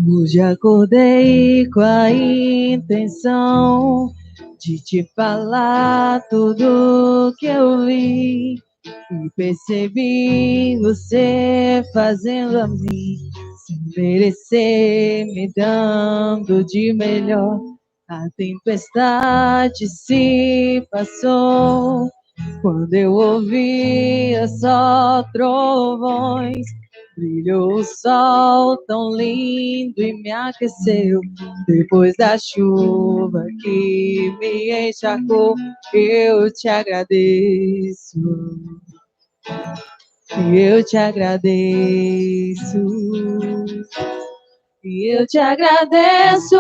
Hoje acordei com a intenção de te falar tudo que eu vi e percebi você fazendo a mim sem merecer, me dando de melhor. A tempestade se passou quando eu ouvia só trovões. Brilhou o sol tão lindo e me aqueceu. Depois da chuva que me encharcou, eu te agradeço. Eu te agradeço. Eu te agradeço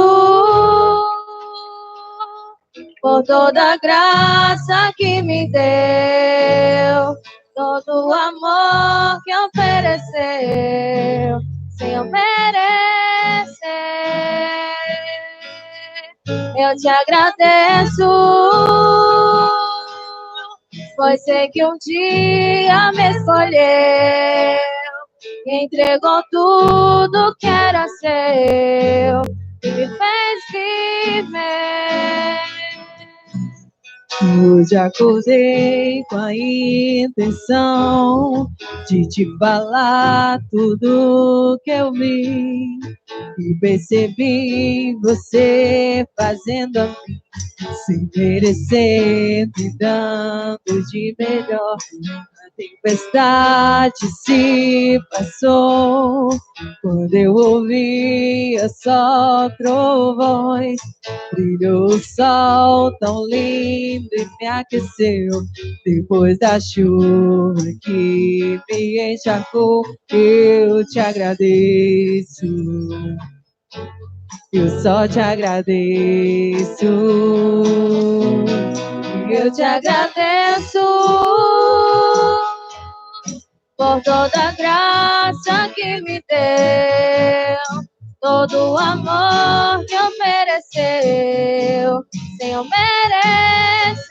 por toda a graça que me deu, todo o amor que ofereceu, sem eu merecer. Eu te agradeço, pois sei que um dia me escolheu, entregou tudo que era seu e me fez viver. Hoje acordei com a intenção de te falar tudo que eu vi e percebi você fazendo a mim sem merecer, me dando de melhor. A tempestade se passou quando eu ouvia só trovões. Brilhou o sol tão lindo e me aqueceu. Depois da chuva que me encharcou, eu te agradeço. Eu só te agradeço. Eu te agradeço por toda a graça que me deu, todo o amor que ofereceu, sem eu merecer.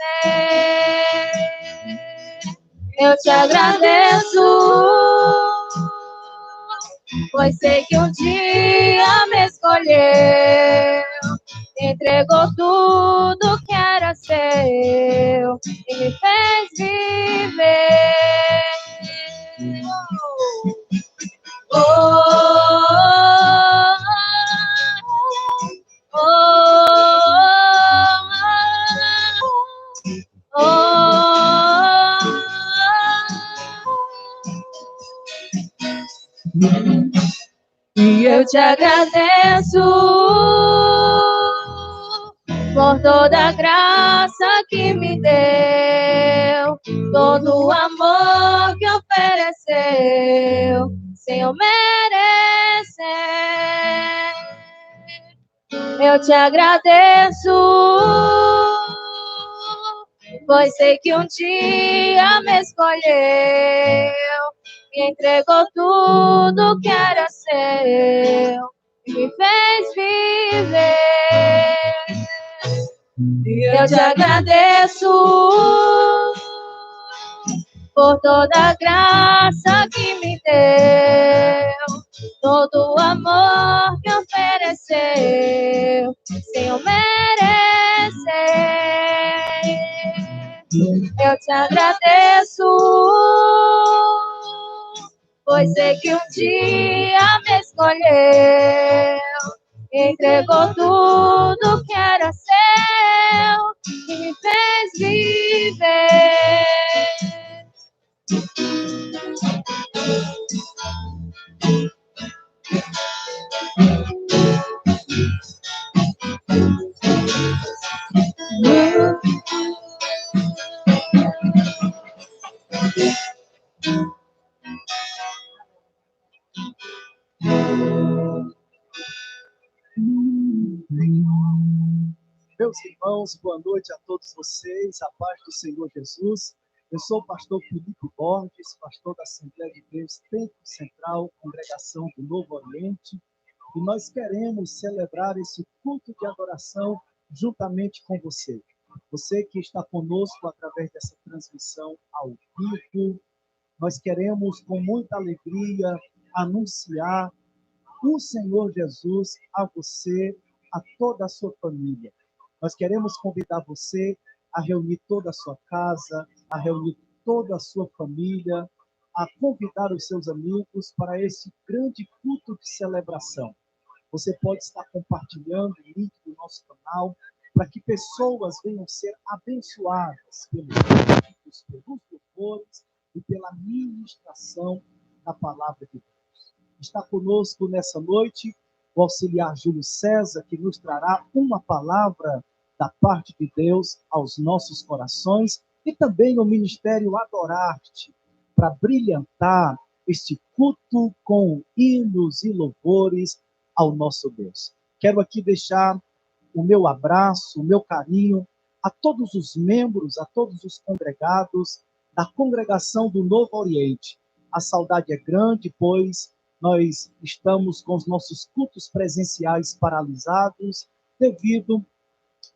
Eu te agradeço, pois sei que um dia me escolheu, entregou tudo que era seu e me fez viver. Oh, oh, oh, e eu te agradeço por toda a graça que me deu, todo o amor que ofereceu, sem eu merecer. Eu te agradeço, pois sei que um dia me escolheu, me entregou tudo que era seu e me fez viver. Eu te agradeço por toda a graça que me deu, todo o amor que ofereceu, sem eu merecer. Eu te agradeço, pois sei que um dia me escolheu, entregou tudo que era seu e me fez viver. Meus irmãos, boa noite a todos vocês, a paz do Senhor Jesus. Eu sou o pastor Felipe Borges, pastor da Assembleia de Deus, Templo Central, Congregação do Novo Oriente, e nós queremos celebrar esse culto de adoração juntamente com você. Você que está conosco através dessa transmissão ao vivo, nós queremos com muita alegria anunciar o Senhor Jesus a você, a toda a sua família. Nós queremos convidar você a reunir toda a sua casa, a reunir toda a sua família, a convidar os seus amigos para esse grande culto de celebração. Você pode estar compartilhando o link do nosso canal para que pessoas venham ser abençoadas pelos vídeos, pelos louvores e pela ministração da palavra de Deus. Está conosco nessa noite o auxiliar Júlio César, que nos trará uma palavra da parte de Deus aos nossos corações, e também o Ministério Adorarte, para brilhantar este culto com hinos e louvores ao nosso Deus. Quero aqui deixar o meu abraço, o meu carinho a todos os membros, a todos os congregados da Congregação do Novo Oriente. A saudade é grande, pois nós estamos com os nossos cultos presenciais paralisados devido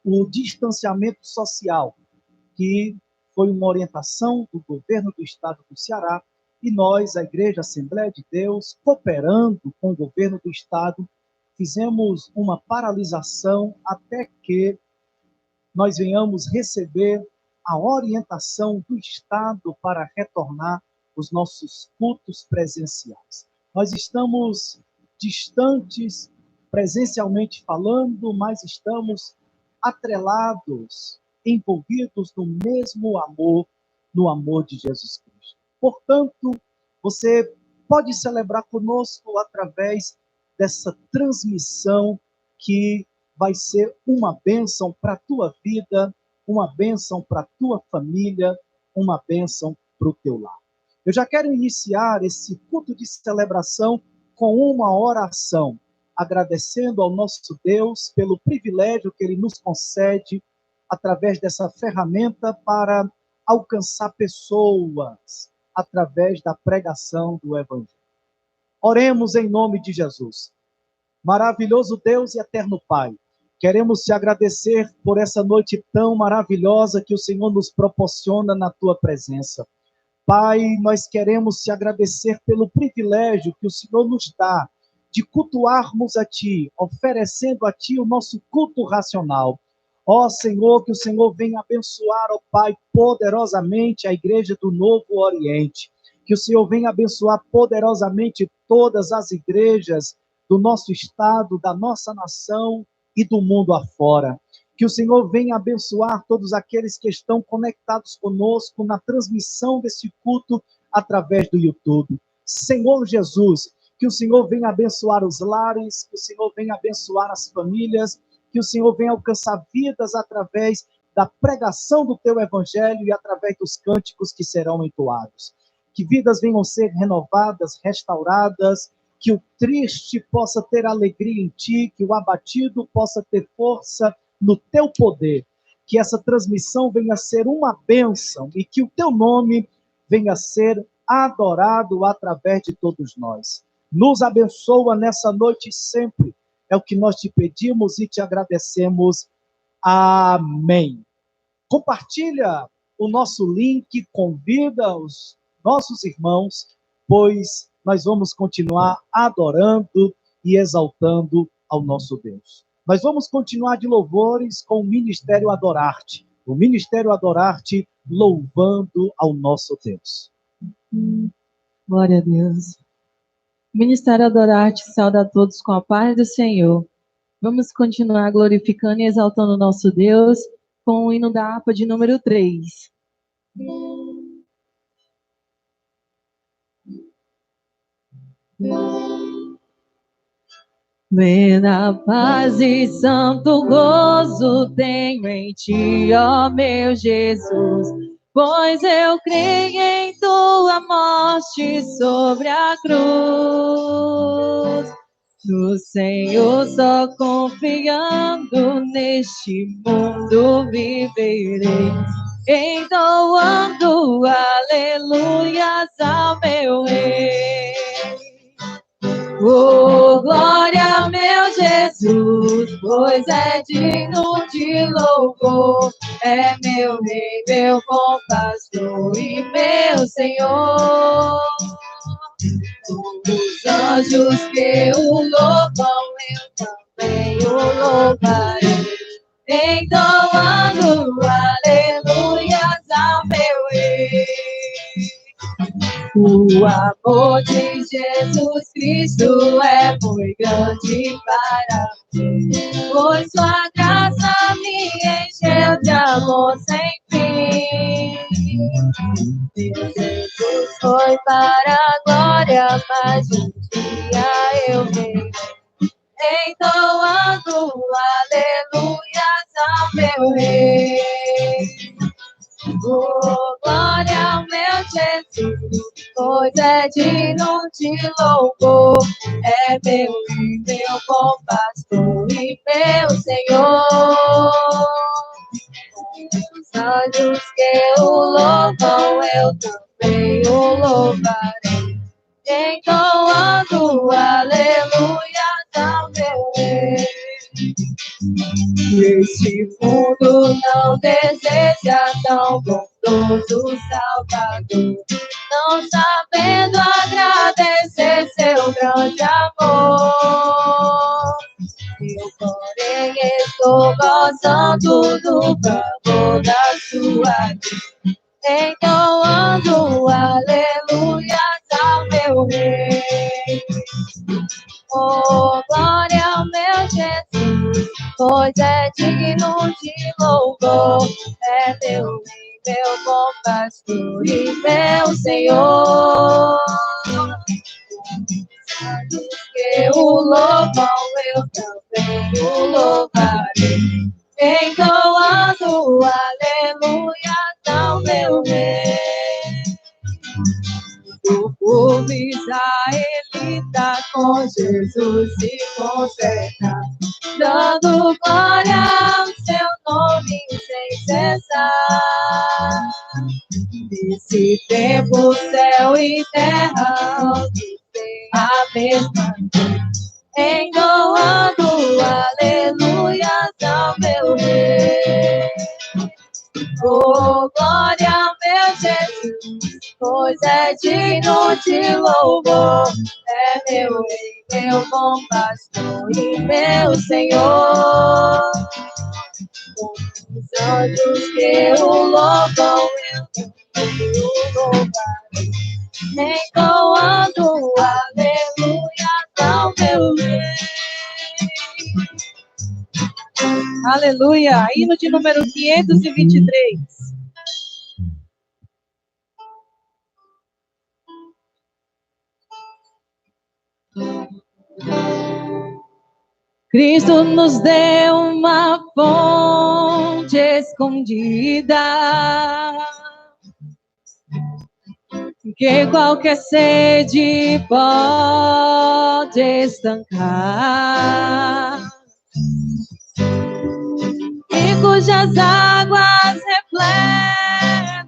ao distanciamento social, que foi uma orientação do governo do estado do Ceará, e nós, a Igreja Assembleia de Deus, cooperando com o governo do estado, fizemos uma paralisação até que nós venhamos receber a orientação do estado para retornar os nossos cultos presenciais. Nós estamos distantes, presencialmente falando, mas estamos atrelados, envolvidos no mesmo amor, no amor de Jesus Cristo. Portanto, você pode celebrar conosco através dessa transmissão que vai ser uma bênção para a tua vida, uma bênção para a tua família, uma bênção para o teu lar. Eu já quero iniciar esse culto de celebração com uma oração, agradecendo ao nosso Deus pelo privilégio que Ele nos concede através dessa ferramenta para alcançar pessoas através da pregação do Evangelho. Oremos em nome de Jesus. Maravilhoso Deus e eterno Pai, queremos te agradecer por essa noite tão maravilhosa que o Senhor nos proporciona na tua presença. Pai, nós queremos te agradecer pelo privilégio que o Senhor nos dá de cultuarmos a Ti, oferecendo a Ti o nosso culto racional. Ó Senhor, que o Senhor venha abençoar, ó Pai, poderosamente a Igreja do Novo Oriente. Que o Senhor venha abençoar poderosamente todas as igrejas do nosso estado, da nossa nação e do mundo afora. Que o Senhor venha abençoar todos aqueles que estão conectados conosco na transmissão desse culto através do YouTube. Senhor Jesus, que o Senhor venha abençoar os lares, que o Senhor venha abençoar as famílias, que o Senhor venha alcançar vidas através da pregação do teu evangelho e através dos cânticos que serão entoados. Que vidas venham ser renovadas, restauradas, que o triste possa ter alegria em ti, que o abatido possa ter força no teu poder, que essa transmissão venha ser uma bênção e que o teu nome venha ser adorado através de todos nós. Nos abençoa nessa noite sempre, é o que nós te pedimos e te agradecemos. Amém. Compartilha o nosso link, convida os nossos irmãos, pois nós vamos continuar adorando e exaltando ao nosso Deus. Nós vamos continuar de louvores com o Ministério Adorarte. O Ministério Adorarte louvando ao nosso Deus. Glória a Deus. O Ministério Adorarte sauda a todos com a paz do Senhor. Vamos continuar glorificando e exaltando o nosso Deus com o hino da harpa de número 3. Plena paz e santo gozo tenho em ti, ó meu Jesus, pois eu creio em tua morte sobre a cruz. No Senhor só confiando neste mundo viverei, entoando aleluias ao meu Rei. Oh, glória, meu Jesus, pois é digno de louvor. É meu Rei, meu bom pastor e meu Senhor. Os anjos que o louvam, eu também o louvarei, entoando aleluias ao meu Rei. O amor de Jesus Cristo é muito grande para mim, pois sua graça me encheu de amor sem fim. Meu Jesus foi para a glória, mas um dia eu verei, entoando aleluias ao meu Rei. Oh, glória ao meu Jesus, pois é digno de louvor. É meu Rei, meu bom pastor e meu Senhor. Os anjos que o louvam, eu também o louvarei, entoando aleluias ao meu Rei. Este mundo não deseja tão bondoso Salvador, não sabendo agradecer seu grande amor. Eu, porém, estou gozando do favor da sua vida, entoando aleluias ao meu Rei. Oh, glória ao meu Jesus, pois é digno de louvor. É meu Rei, meu bom pastor e meu Senhor. Que o louvam, eu também o louvarei, entoando aleluias ao meu Rei. O povo israelita com Jesus se conserta, dando glória ao seu nome sem cessar. Nesse tempo, céu e terra dizem a mesma coisa, entoando aleluias ao meu Rei. Oh, glória ao meu Jesus, pois é digno de louvor. É meu Rei, meu bom pastor e meu Senhor. Os anjos que o louvam, eu também o louvarei, entoando aleluias ao meu Rei. Aleluia! Hino de número 523. Cristo nos deu uma fonte escondida, que qualquer sede pode estancar, e cujas águas repletas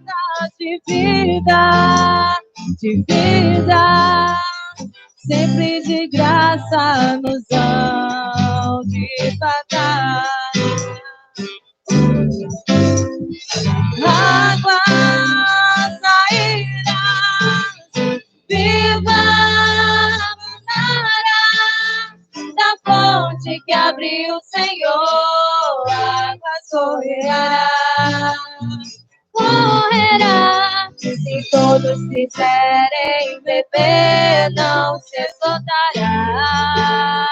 de vida, sempre de graça nos hão de pagar. Águas sairás, viva manará, da fonte que abriu o Senhor, águas correrá, se todos quiserem beber, não se esgotará.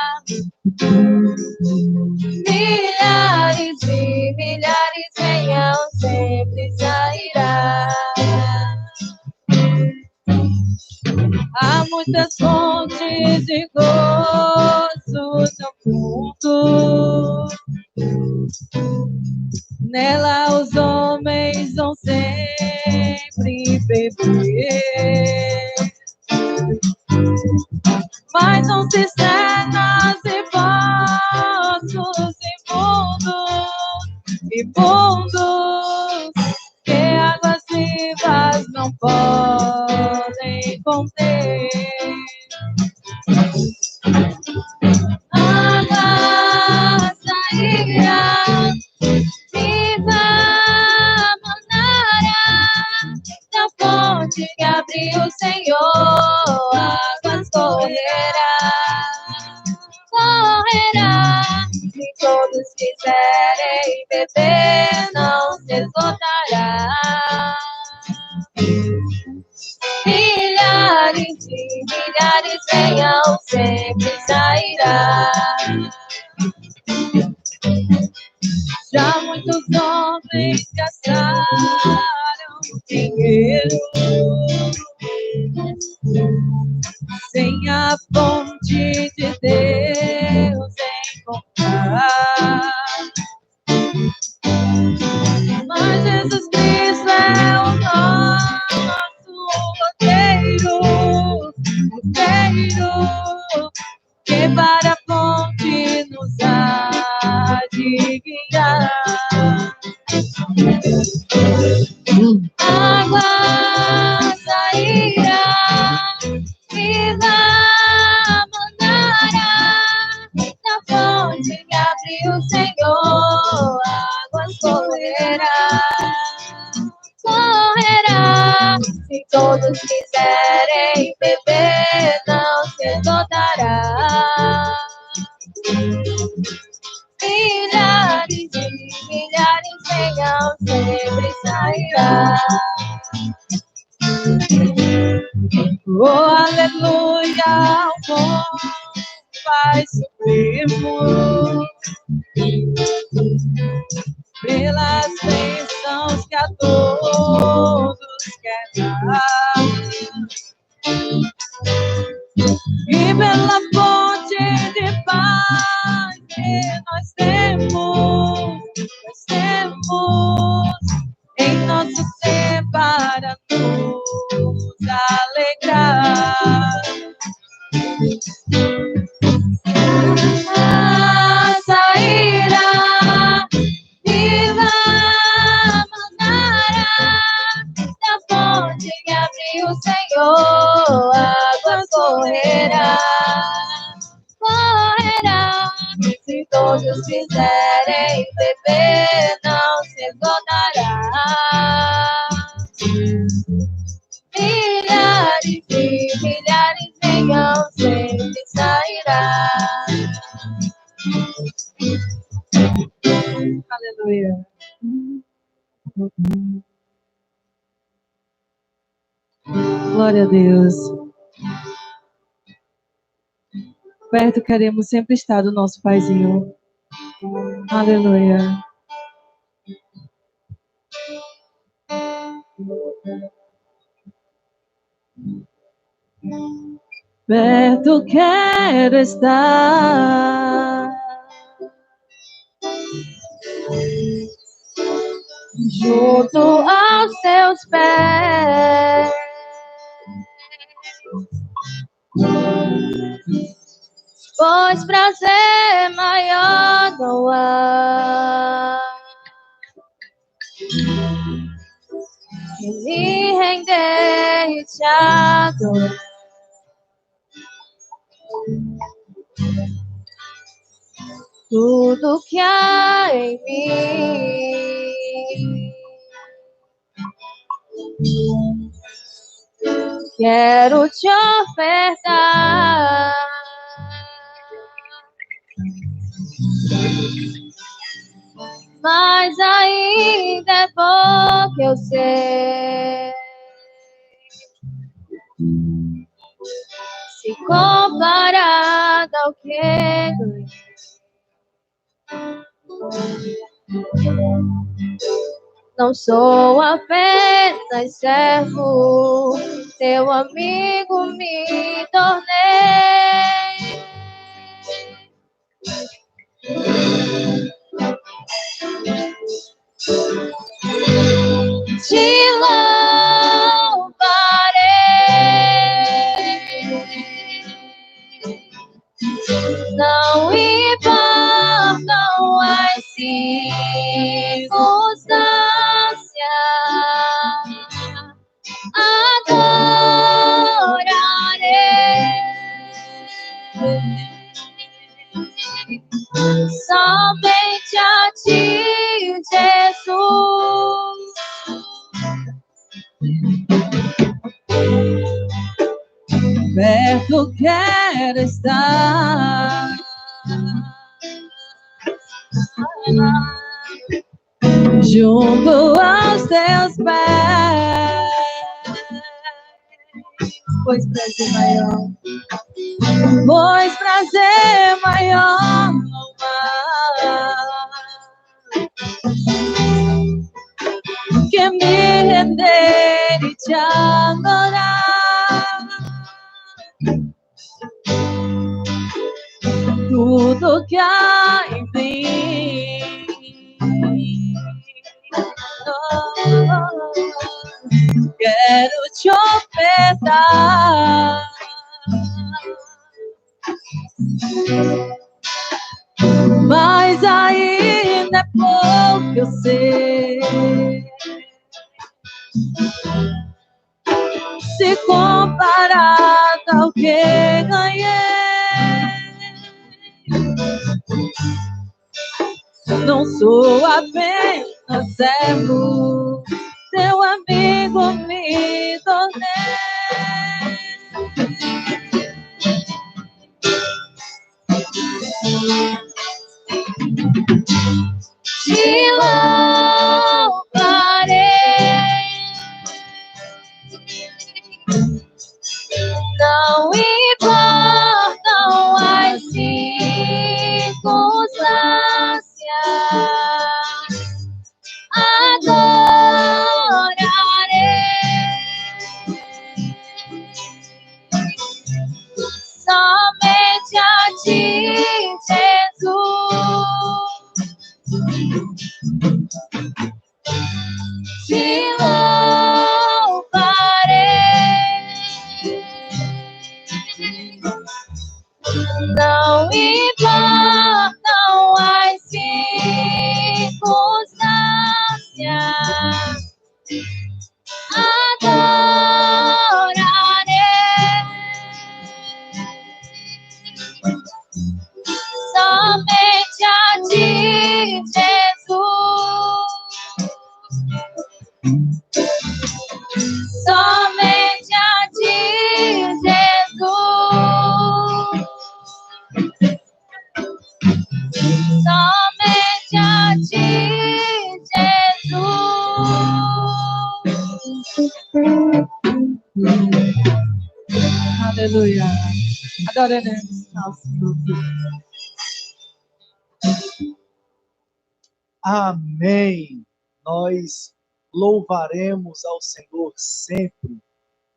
Milhares e milhares venham, sempre sairá. Há muitas fontes de gozo no mundo, nela os homens vão sempre beber, mas são cisternas e poços imundos, que todos quiserem beber, não se esgotará. Milhares de milhares venham, sempre sairá. Já muitos homens gastaram dinheiro sem a fonte de Deus encontrar. Mas Jesus Cristo é o nosso roteiro, que para a fonte nos há de guiar. Água sairá e lá mandará, na fonte que abriu o Senhor, águas correrá. Se todos quiserem beber, não se esgotará. Milhares e milhares venham, sempre sairá. Oh, aleluia, o bom Pai Supremo, pelas bênçãos que a todos quer dar, e pela fonte de paz que nós temos em nosso ser para nos alegrar. Sairá e lá mandará, da fonte que abriu o Senhor, águas correrá. Se todos quiserem beber, não se esgotará. Milhares e milhares venham, sempre sairá. Aleluia. Glória a Deus. Perto queremos sempre estar do nosso Paizinho. Aleluia. Perto quero estar, junto aos seus pés, pois prazer maior não há que me render e te adorar. Tudo que há em mim quero te ofertar. Mas ainda é pouco, eu sei, se comparado ao que ganhei. Não sou apenas servo, teu amigo me tornei. Te louvarei, não importam as circunstâncias, adorarei somente a ti, Jesus. perto quero estar, junto aos teus pés. Pois prazer maior, pois prazer maior não há que me render e te adorar. Tudo que há em mim, quero te ofertar. Mas ainda é pouco, eu sei. Se comparado ao que ganhei, não sou apenas servo, teu amigo me tornei. Te louvarei, não importam as circunstâncias, adorarei somente a ti, Jesus. Te louvarei, não importam as circunstâncias, adorarei somente a ti, Jesus. Somente a ti, Jesus. Somente a ti, Jesus. Aleluia. Adoraremos nosso Deus. Amém. Nós louvaremos ao Senhor sempre,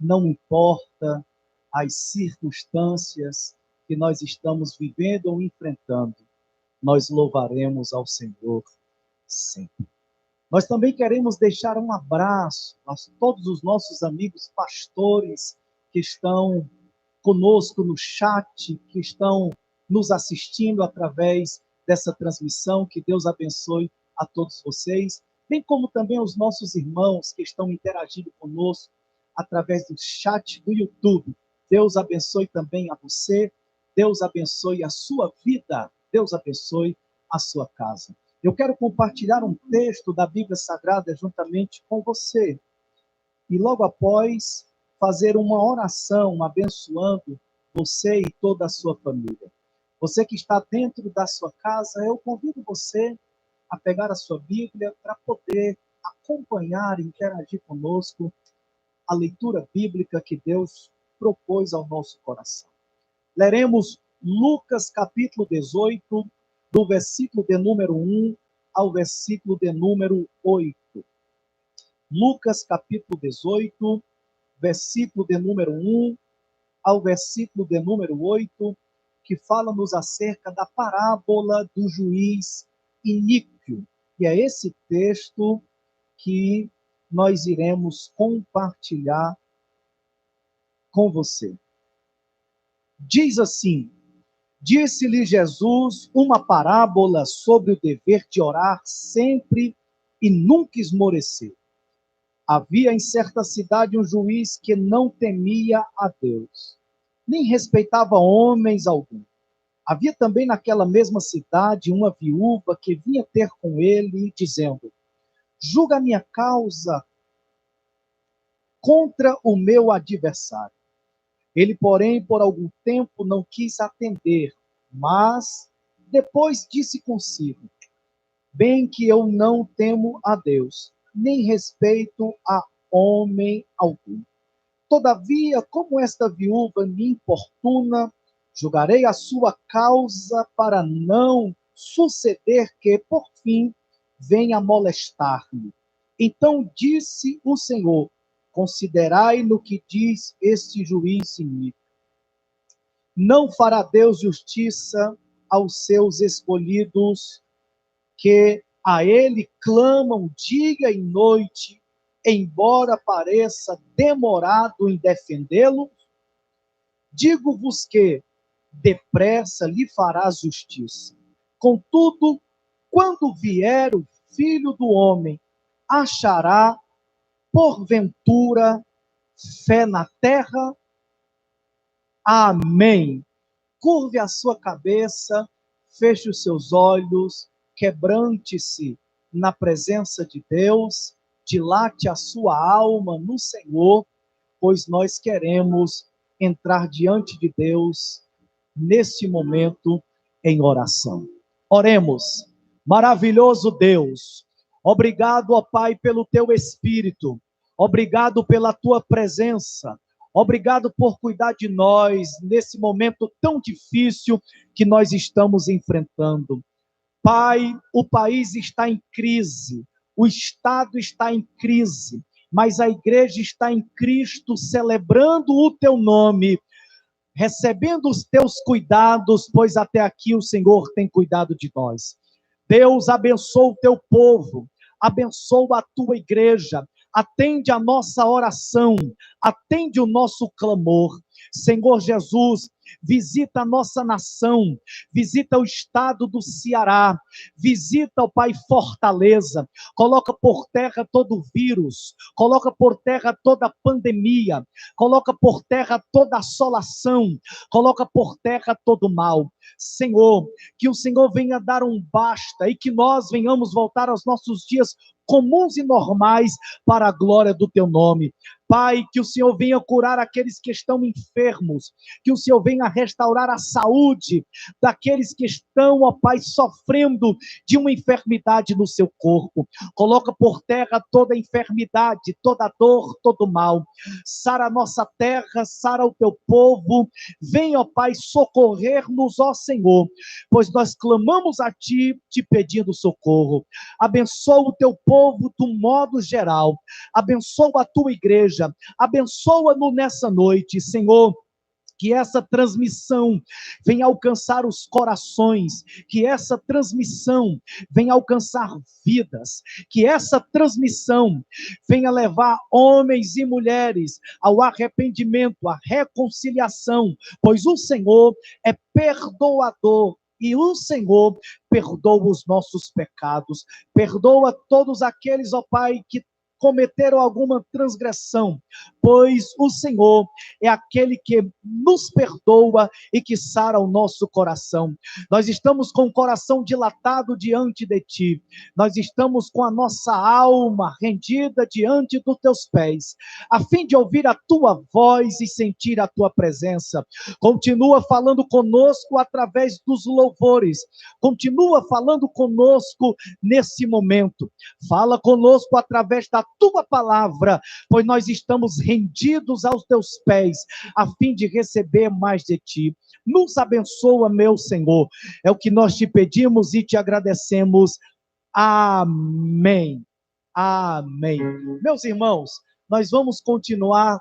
não importa as circunstâncias que nós estamos vivendo ou enfrentando, nós louvaremos ao Senhor sempre. Nós também queremos deixar um abraço a todos os nossos amigos pastores que estão conosco no chat, que estão nos assistindo através dessa transmissão. Que Deus abençoe a todos vocês, bem como também os nossos irmãos que estão interagindo conosco através do chat do YouTube. Deus abençoe também a você, Deus abençoe a sua vida, Deus abençoe a sua casa. Eu quero compartilhar um texto da Bíblia Sagrada juntamente com você. E logo após, fazer uma oração abençoando você e toda a sua família. Você que está dentro da sua casa, eu convido você a pegar a sua Bíblia para poder acompanhar e interagir conosco a leitura bíblica que Deus propôs ao nosso coração. Leremos Lucas capítulo 18, do versículo de número 1 ao versículo de número 8. Lucas capítulo 18, versículo de número 1 ao versículo de número 8, que fala-nos acerca da parábola do juiz iníquo. E é esse texto que nós iremos compartilhar com você. Diz assim: disse-lhe Jesus uma parábola sobre o dever de orar sempre e nunca esmorecer. Havia em certa cidade um juiz que não temia a Deus, nem respeitava homens algum. Havia também naquela mesma cidade uma viúva que vinha ter com ele, dizendo: julga a minha causa contra o meu adversário. Ele, porém, por algum tempo não quis atender, mas depois disse consigo: bem que eu não temo a Deus, nem respeito a homem algum. Todavia, como esta viúva me importuna, julgarei a sua causa para não suceder que, por fim, venha molestar-me. Então disse o Senhor: considerai no que diz este juiz iníquo. Não fará Deus justiça aos seus escolhidos, que a ele clamam dia e noite, embora pareça demorado em defendê-lo? Digo-vos que depressa lhe fará justiça. Contudo, quando vier o Filho do Homem, achará, porventura, fé na terra? Amém. Curve a sua cabeça, feche os seus olhos, quebrante-se na presença de Deus, dilate a sua alma no Senhor, pois nós queremos entrar diante de Deus neste momento em oração. Oremos. Maravilhoso Deus, obrigado, ó Pai, pelo teu Espírito, obrigado pela tua presença, obrigado por cuidar de nós nesse momento tão difícil que nós estamos enfrentando. Pai, o país está em crise, o Estado está em crise, mas a igreja está em Cristo, celebrando o teu nome, recebendo os teus cuidados, pois até aqui o Senhor tem cuidado de nós. Deus, abençoa o teu povo, abençoa a tua igreja, atende a nossa oração, atende o nosso clamor. Senhor Jesus, visita a nossa nação, visita o estado do Ceará, visita, ó Pai, Fortaleza, coloca por terra todo vírus, coloca por terra toda pandemia, coloca por terra toda assolação, coloca por terra todo mal. Senhor, que o Senhor venha dar um basta e que nós venhamos voltar aos nossos dias comuns e normais para a glória do teu nome. Pai, que o Senhor venha curar aqueles que estão enfermos, que o Senhor venha restaurar a saúde daqueles que estão, ó Pai, sofrendo de uma enfermidade no seu corpo. Coloca por terra toda enfermidade, toda dor, todo mal. Sara a nossa terra, sara o teu povo. Venha, ó Pai, socorrer-nos, ó Senhor, pois nós clamamos a Ti, te pedindo socorro. Abençoa o teu povo do modo geral. Abençoa a tua igreja. Abençoa-no nessa noite, Senhor. Que essa transmissão venha alcançar os corações, que essa transmissão venha alcançar vidas, que essa transmissão venha levar homens e mulheres ao arrependimento, à reconciliação, pois o Senhor é perdoador. E o Senhor perdoa os nossos pecados, perdoa todos aqueles, ó Pai, que cometeram alguma transgressão, pois o Senhor é aquele que nos perdoa e que sara o nosso coração. Nós estamos com o coração dilatado diante de Ti, nós estamos com a nossa alma rendida diante dos Teus pés, a fim de ouvir a Tua voz e sentir a Tua presença. Continua falando conosco através dos louvores, continua falando conosco nesse momento, fala conosco através da Tua palavra, pois nós estamos rendidos aos Teus pés, a fim de receber mais de Ti. Nos abençoa, meu Senhor, é o que nós te pedimos e te agradecemos. Amém. Amém. Meus irmãos, nós vamos continuar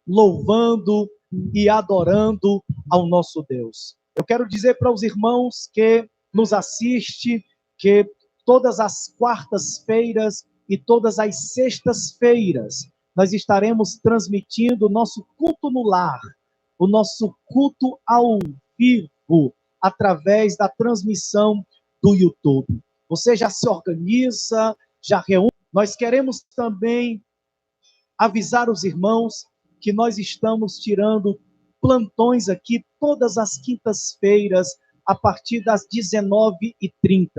louvando e adorando ao nosso Deus. Eu quero dizer para os irmãos que nos assistem que todas as quartas-feiras e todas as sextas-feiras nós estaremos transmitindo o nosso culto no lar, o nosso culto ao vivo, através da transmissão do YouTube. Você já se organiza, já reúne. Nós queremos também avisar os irmãos que nós estamos tirando plantões aqui todas as quintas-feiras, a partir das 19h30.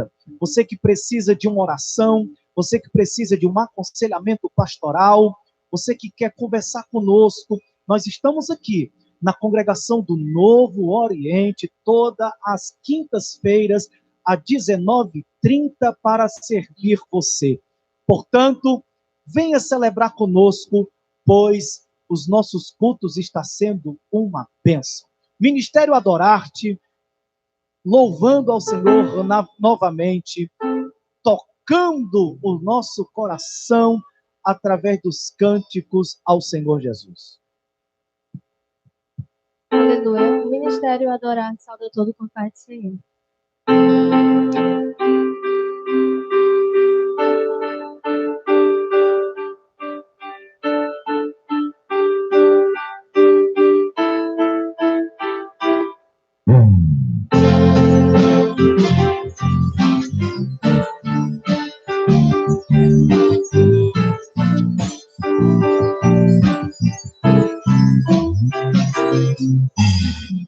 Você que precisa de uma oração, você que precisa de um aconselhamento pastoral, você que quer conversar conosco, nós estamos aqui na congregação do Novo Oriente, todas as quintas-feiras, às 19h30 para servir você. Portanto, venha celebrar conosco, pois os nossos cultos estão sendo uma bênção. Ministério Adorarte, louvando ao Senhor novamente, tocando o nosso coração através dos cânticos ao Senhor Jesus. Aleluia. Ministério Adorar, sauda todo com a paz do Senhor.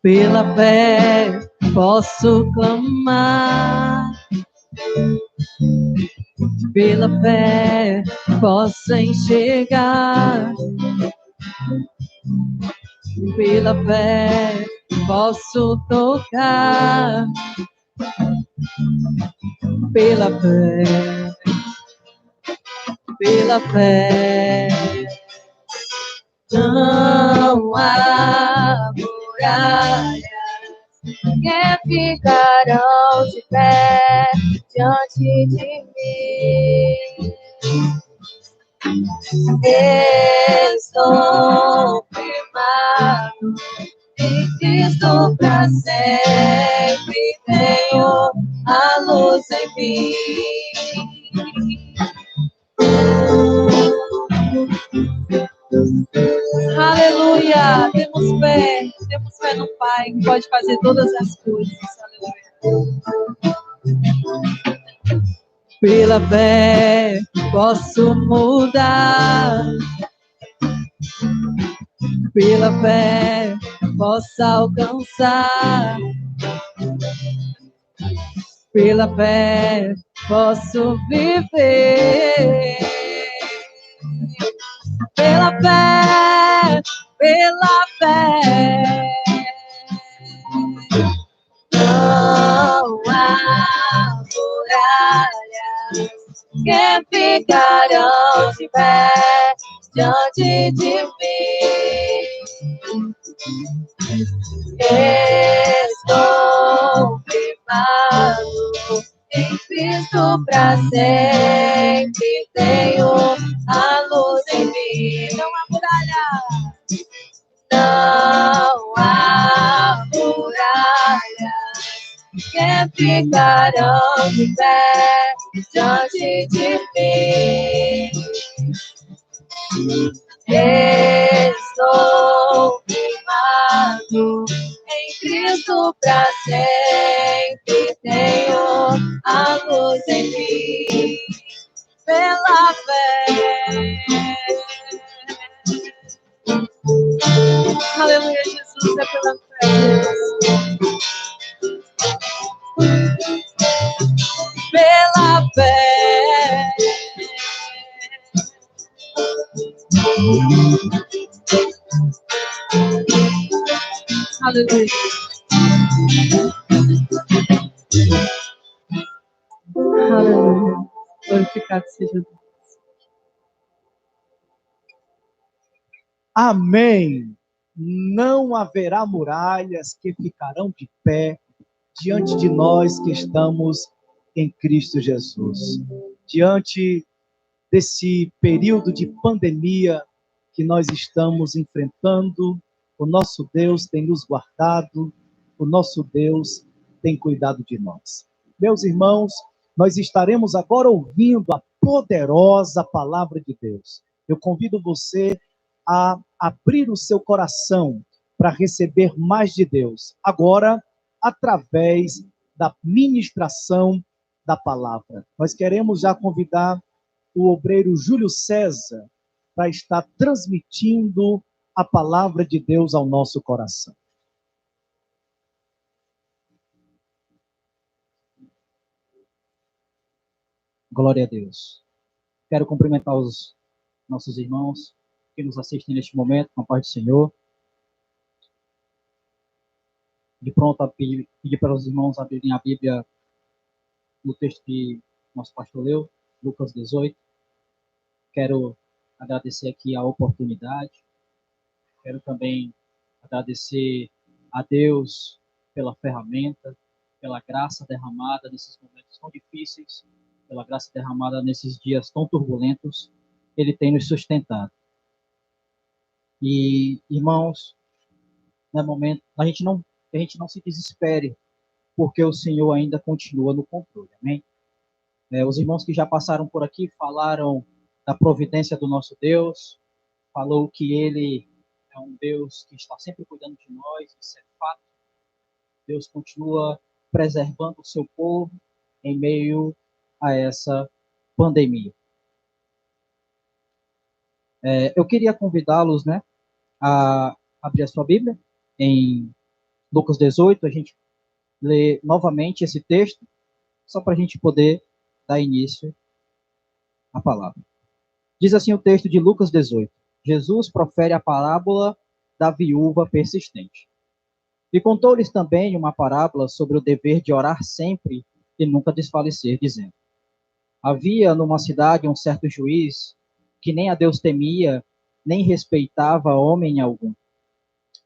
Pela fé posso clamar, pela fé posso enxergar, pela fé posso tocar, pela fé não há muralhas Que ficarão de pé diante de mim. Estou firmado em Cristo para sempre. Tenho a luz em mim. Aleluia! Temos fé no Pai que pode fazer todas as coisas. Aleluia! Pela fé posso mudar, pela fé posso alcançar, pela fé posso viver. Pela fé, não há muralhas que ficarão de pé diante de mim. Estou firmado em Cristo para sempre. Tenho a luz em mim. Não há muralha. Não há muralha que ficarão de pé diante de mim. Estou firmado em Cristo para sempre. Tenho a luz em mim. Pela fé. Aleluia, Jesus, é pela fé. Pela fé. Aleluia. Aleluia. Glorificado seja Deus. Amém. Não haverá muralhas que ficarão de pé diante de nós que estamos em Cristo Jesus. Diante desse período de pandemia que nós estamos enfrentando, o nosso Deus tem nos guardado, o nosso Deus tem cuidado de nós. Meus irmãos, nós estaremos agora ouvindo a poderosa palavra de Deus. Eu convido você a abrir o seu coração para receber mais de Deus, agora, através da ministração da palavra. Nós queremos já convidar o obreiro Júlio César para estar transmitindo a palavra de Deus ao nosso coração. Glória a Deus. Quero cumprimentar os nossos irmãos que nos assistem neste momento, com a paz do Senhor. De pronto a pedir para os irmãos abrirem a Bíblia no texto que nosso pastor leu, Lucas 18. Quero agradecer aqui a oportunidade. Quero também agradecer a Deus pela ferramenta, pela graça derramada nesses momentos tão difíceis, pela graça derramada nesses dias tão turbulentos. Ele tem nos sustentado. E, irmãos, no momento, a gente não se desespere, porque o Senhor ainda continua no controle. Amém? Os irmãos que já passaram por aqui falaram da providência do nosso Deus, falou que Ele é um Deus que está sempre cuidando de nós, isso é fato. Deus continua preservando o seu povo em meio a essa pandemia. Eu queria convidá-los, né, a abrir a sua Bíblia em Lucas 18, a gente lê novamente esse texto, só para a gente poder dar início à palavra. Diz assim o texto de Lucas 18. Jesus profere a parábola da viúva persistente. E contou-lhes também uma parábola sobre o dever de orar sempre e nunca desfalecer, dizendo: havia numa cidade um certo juiz que nem a Deus temia, nem respeitava homem algum.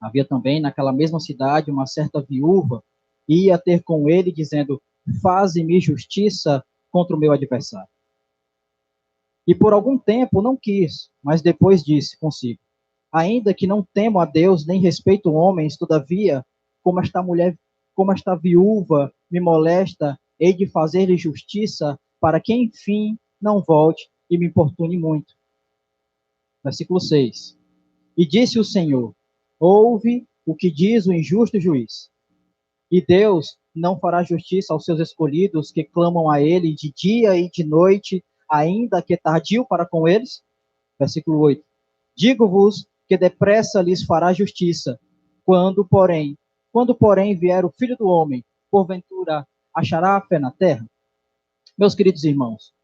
Havia também naquela mesma cidade uma certa viúva, e ia ter com ele, dizendo: faze-me justiça contra o meu adversário. E por algum tempo não quis, mas depois disse consigo: ainda que não temo a Deus, nem respeito homens, todavia, como esta viúva me molesta, hei de fazer-lhe justiça, para que enfim não volte e me importune muito. Versículo 6. E disse o Senhor: ouve o que diz o injusto juiz. E Deus não fará justiça aos seus escolhidos que clamam a ele de dia e de noite, ainda que tardio para com eles? Versículo 8. Digo-vos que depressa lhes fará justiça. Quando, porém, vier o Filho do Homem, porventura achará fé na terra? Meus queridos irmãos,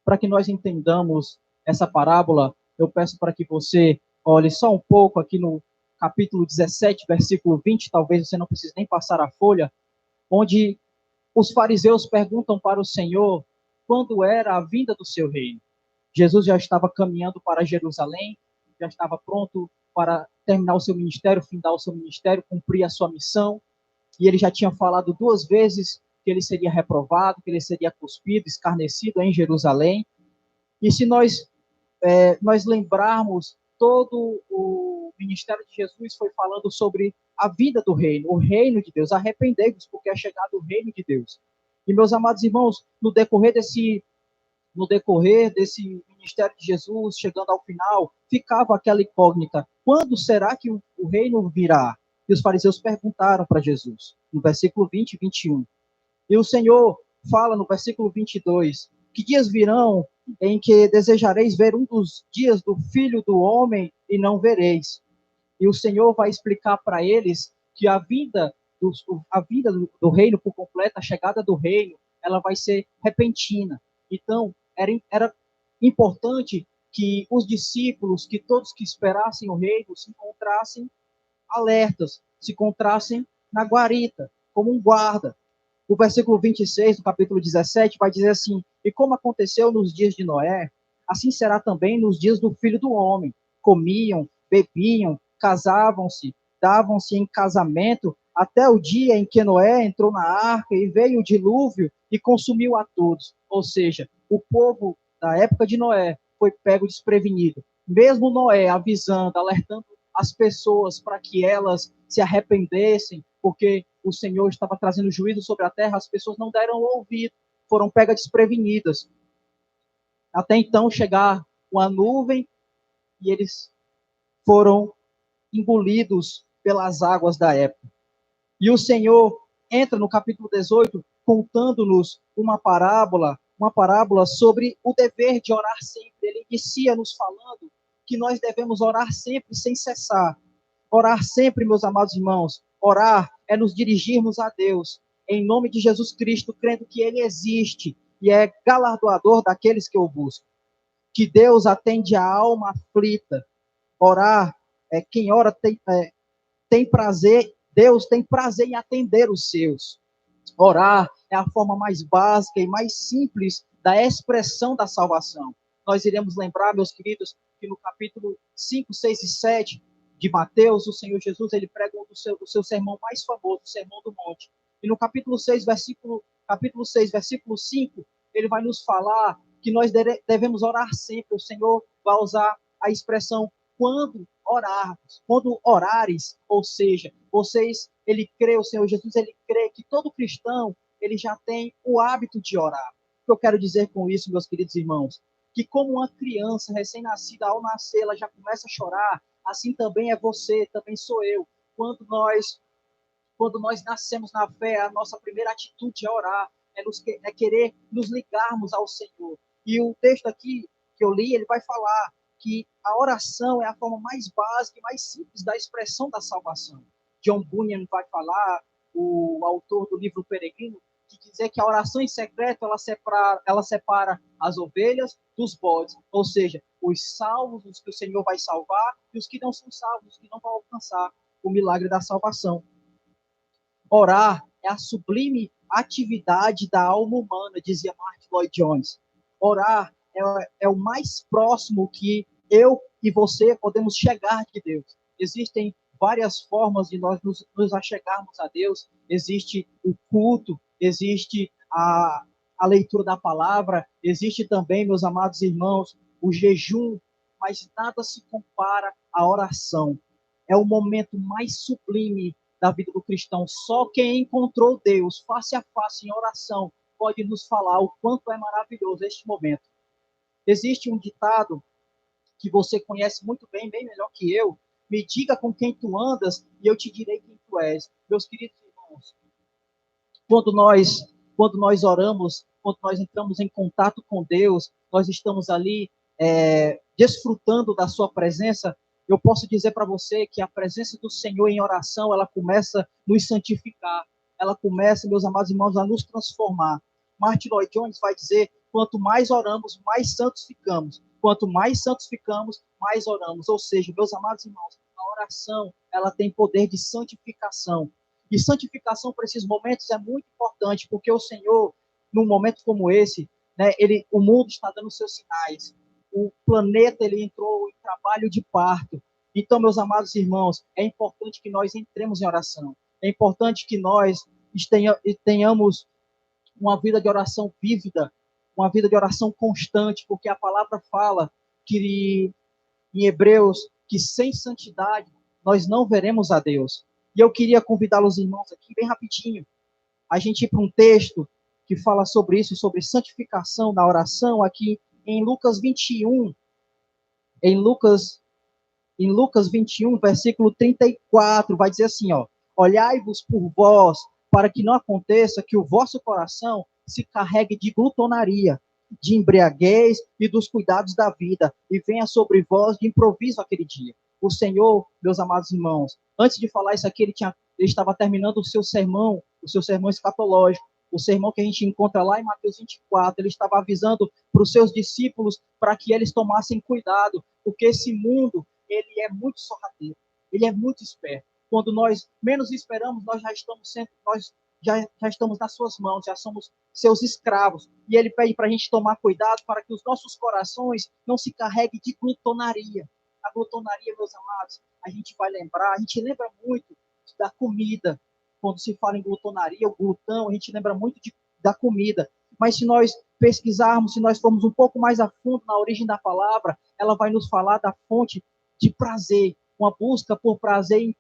para que nós entendamos essa parábola, eu peço para que você olhe só um pouco aqui no capítulo 17, versículo 20, talvez você não precise nem passar a folha, onde os fariseus perguntam para o Senhor quando era a vinda do seu reino. Jesus já estava caminhando para Jerusalém, já estava pronto para terminar o seu ministério, findar o seu ministério, cumprir a sua missão, e ele já tinha falado 2 vezes que ele seria reprovado, que ele seria cuspido, escarnecido em Jerusalém. E se nós lembrarmos, todo o ministério de Jesus foi falando sobre a vida do reino, o reino de Deus. Arrependei-vos, porque é chegado o reino de Deus. E, meus amados irmãos, no decorrer desse ministério de Jesus, chegando ao final, ficava aquela incógnita: quando será que o reino virá? E os fariseus perguntaram para Jesus, no versículo 20 e 21. E o Senhor fala no versículo 22, que dias virão em que desejareis ver um dos dias do Filho do Homem e não vereis. E o Senhor vai explicar para eles que a vinda do reino por completo, a chegada do reino, ela vai ser repentina. Então, era importante que os discípulos, que todos que esperassem o reino, se encontrassem alertas, se encontrassem na guarita, como um guarda. O versículo 26 do capítulo 17 vai dizer assim: e como aconteceu nos dias de Noé, assim será também nos dias do Filho do Homem. Comiam, bebiam, casavam-se, davam-se em casamento, até o dia em que Noé entrou na arca e veio o dilúvio e consumiu a todos. Ou seja, o povo da época de Noé foi pego desprevenido. Mesmo Noé avisando, alertando as pessoas para que elas se arrependessem, porque o Senhor estava trazendo juízo sobre a terra, as pessoas não deram ouvido, foram pegas desprevenidas. Até então chegar uma nuvem e eles foram engolidos pelas águas da época. E o Senhor entra no capítulo 18 contando-nos uma parábola sobre o dever de orar sempre. Ele inicia nos falando que nós devemos orar sempre sem cessar. Orar sempre, meus amados irmãos. Orar é nos dirigirmos a Deus em nome de Jesus Cristo, crendo que Ele existe e é galardoador daqueles que o buscam. Que Deus atende a alma aflita. Orar, quem ora tem prazer, Deus tem prazer em atender os seus. Orar é a forma mais básica e mais simples da expressão da salvação. Nós iremos lembrar, meus queridos, que no capítulo 5, 6 e 7 de Mateus, o Senhor Jesus, ele prega do seu sermão mais famoso, o Sermão do Monte. E no capítulo 6, versículo 5, ele vai nos falar que nós devemos orar sempre. O Senhor vai usar a expressão quando orarmos, quando orares, ou seja, ele crê, o Senhor Jesus, ele crê que todo cristão, ele já tem o hábito de orar. O que eu quero dizer com isso, meus queridos irmãos? Que como uma criança recém-nascida, ao nascer, ela já começa a chorar, assim também é você, também sou eu. Quando nós nascemos na fé, a nossa primeira atitude é orar, é querer nos ligarmos ao Senhor. E o texto aqui que eu li, ele vai falar que a oração é a forma mais básica e mais simples da expressão da salvação. John Bunyan vai falar, o autor do livro Peregrino, que dizer que a oração em secreto ela separa as ovelhas dos bodes, ou seja, os salvos, os que o Senhor vai salvar, e os que não são salvos, os que não vão alcançar o milagre da salvação. Orar é a sublime atividade da alma humana, dizia Martin Lloyd Jones. Orar é o mais próximo que eu e você podemos chegar de Deus. Existem várias formas de nós nos achegarmos a Deus. Existe o culto, existe a leitura da palavra, existe também, meus amados irmãos, o jejum, mas nada se compara à oração. É o momento mais sublime da vida do cristão. Só quem encontrou Deus face a face em oração pode nos falar o quanto é maravilhoso este momento. Existe um ditado que você conhece muito bem, bem melhor que eu. Me diga com quem tu andas e eu te direi quem tu és. Meus queridos irmãos, quando nós oramos, quando nós entramos em contato com Deus, nós estamos ali desfrutando da sua presença. Eu posso dizer para você que a presença do Senhor em oração, ela começa a nos santificar. Ela começa, meus amados irmãos, a nos transformar. Martin Lloyd Jones vai dizer, quanto mais oramos, mais santos ficamos. Quanto mais santos ficamos, mais oramos. Ou seja, meus amados irmãos, a oração, ela tem poder de santificação. E santificação para esses momentos é muito importante, porque o Senhor, num momento como esse, né, o mundo está dando seus sinais. O planeta ele entrou em trabalho de parto. Então, meus amados irmãos, é importante que nós entremos em oração. É importante que nós tenhamos uma vida de oração vívida, uma vida de oração constante, porque a palavra fala que em Hebreus que sem santidade nós não veremos a Deus. E eu queria convidar os irmãos aqui, bem rapidinho, a gente ir para um texto que fala sobre isso, sobre santificação na oração, aqui em Lucas 21, em Lucas 21, versículo 34, vai dizer assim, ó, olhai-vos por vós, para que não aconteça que o vosso coração se carregue de glutonaria, de embriaguez e dos cuidados da vida, e venha sobre vós de improviso aquele dia. O Senhor, meus amados irmãos, antes de falar isso aqui, ele estava terminando o seu sermão escatológico, o sermão que a gente encontra lá em Mateus 24, ele estava avisando para os seus discípulos para que eles tomassem cuidado, porque esse mundo, ele é muito sorrateiro, ele é muito esperto. Quando nós menos esperamos, nós já estamos nas suas mãos, já somos seus escravos. E ele pede para a gente tomar cuidado para que os nossos corações não se carreguem de glutonaria. A glutonaria, meus amados, a gente lembra muito da comida. Quando se fala em glutonaria, o glutão, a gente lembra muito da comida. Mas se nós pesquisarmos, se nós formos um pouco mais a fundo na origem da palavra, ela vai nos falar da fonte de prazer, uma busca por prazer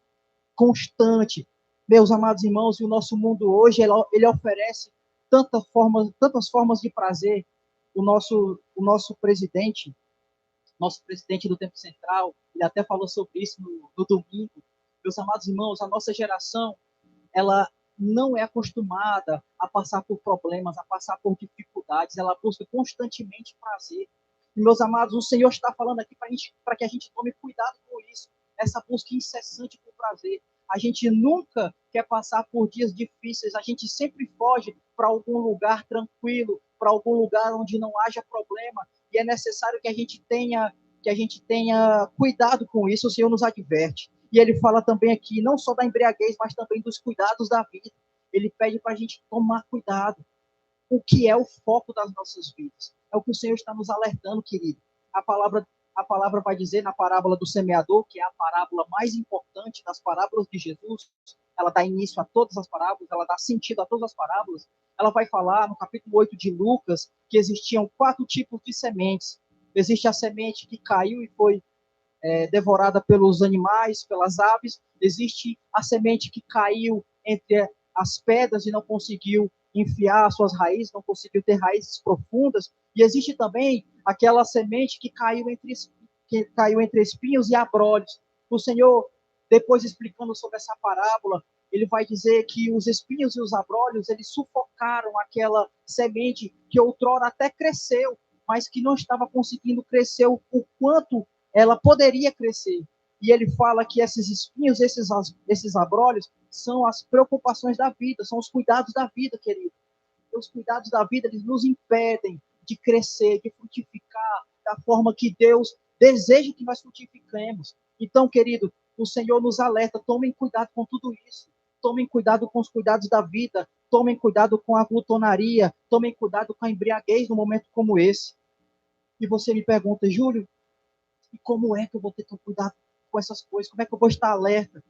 constante. Meus amados irmãos, e o nosso mundo hoje, ele oferece tantas formas de prazer. O nosso presidente do Tempo Central, ele até falou sobre isso no domingo. Meus amados irmãos, a nossa geração, ela não é acostumada a passar por problemas, a passar por dificuldades, ela busca constantemente prazer. E, meus amados, o Senhor está falando aqui para que a gente tome cuidado com isso, essa busca incessante por prazer. A gente nunca quer passar por dias difíceis, a gente sempre foge para algum lugar tranquilo, para algum lugar onde não haja problema, e é necessário que a gente tenha cuidado com isso, o Senhor nos adverte. E ele fala também aqui, não só da embriaguez, mas também dos cuidados da vida. ele pede para a gente tomar cuidado. O que é o foco das nossas vidas? É o que o Senhor está nos alertando, querido. A palavra vai dizer na parábola do semeador, que é a parábola mais importante das parábolas de Jesus. Ela dá início a todas as parábolas, ela dá sentido a todas as parábolas. Ela vai falar no capítulo 8 de Lucas que existiam 4 tipos de sementes. Existe a semente que caiu e foi devorada pelos animais, pelas aves. Existe a semente que caiu entre as pedras e não conseguiu enfiar suas raízes, não conseguiu ter raízes profundas. E existe também aquela semente que caiu entre espinhos e abrolhos. O Senhor, depois explicando sobre essa parábola, ele vai dizer que os espinhos e os abrolhos, eles sufocaram aquela semente que outrora até cresceu, mas que não estava conseguindo crescer o quanto ela poderia crescer. E ele fala que esses espinhos, esses abrolhos, são as preocupações da vida, são os cuidados da vida, querido. E os cuidados da vida, eles nos impedem de crescer, de frutificar da forma que Deus deseja que nós frutifiquemos. Então, querido, o Senhor nos alerta, tomem cuidado com tudo isso. Tomem cuidado com os cuidados da vida, tomem cuidado com a glutonaria, tomem cuidado com a embriaguez num momento como esse. E você me pergunta, Júlio, e como é que eu vou ter que cuidar com essas coisas? Como é que eu vou estar alerta?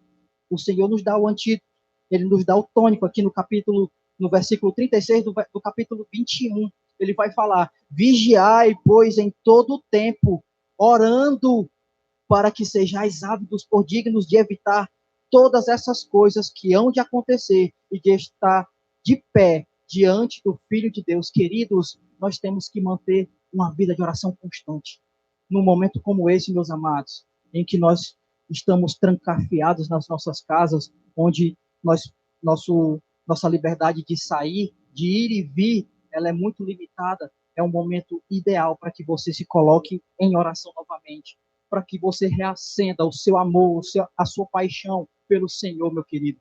O Senhor nos dá o antídoto, ele nos dá o tônico aqui no versículo 36 do capítulo 21. Ele vai falar: vigiai, pois, em todo o tempo, orando, para que sejais ávidos por dignos de evitar todas essas coisas que hão de acontecer e de estar de pé diante do Filho de Deus. Queridos, nós temos que manter uma vida de oração constante. Num momento como esse, meus amados, em que nós estamos trancafiados nas nossas casas, onde nossa liberdade de sair, de ir e vir, ela é muito limitada, é um momento ideal para que você se coloque em oração novamente, para que você reacenda o seu amor, a sua paixão pelo Senhor, meu querido.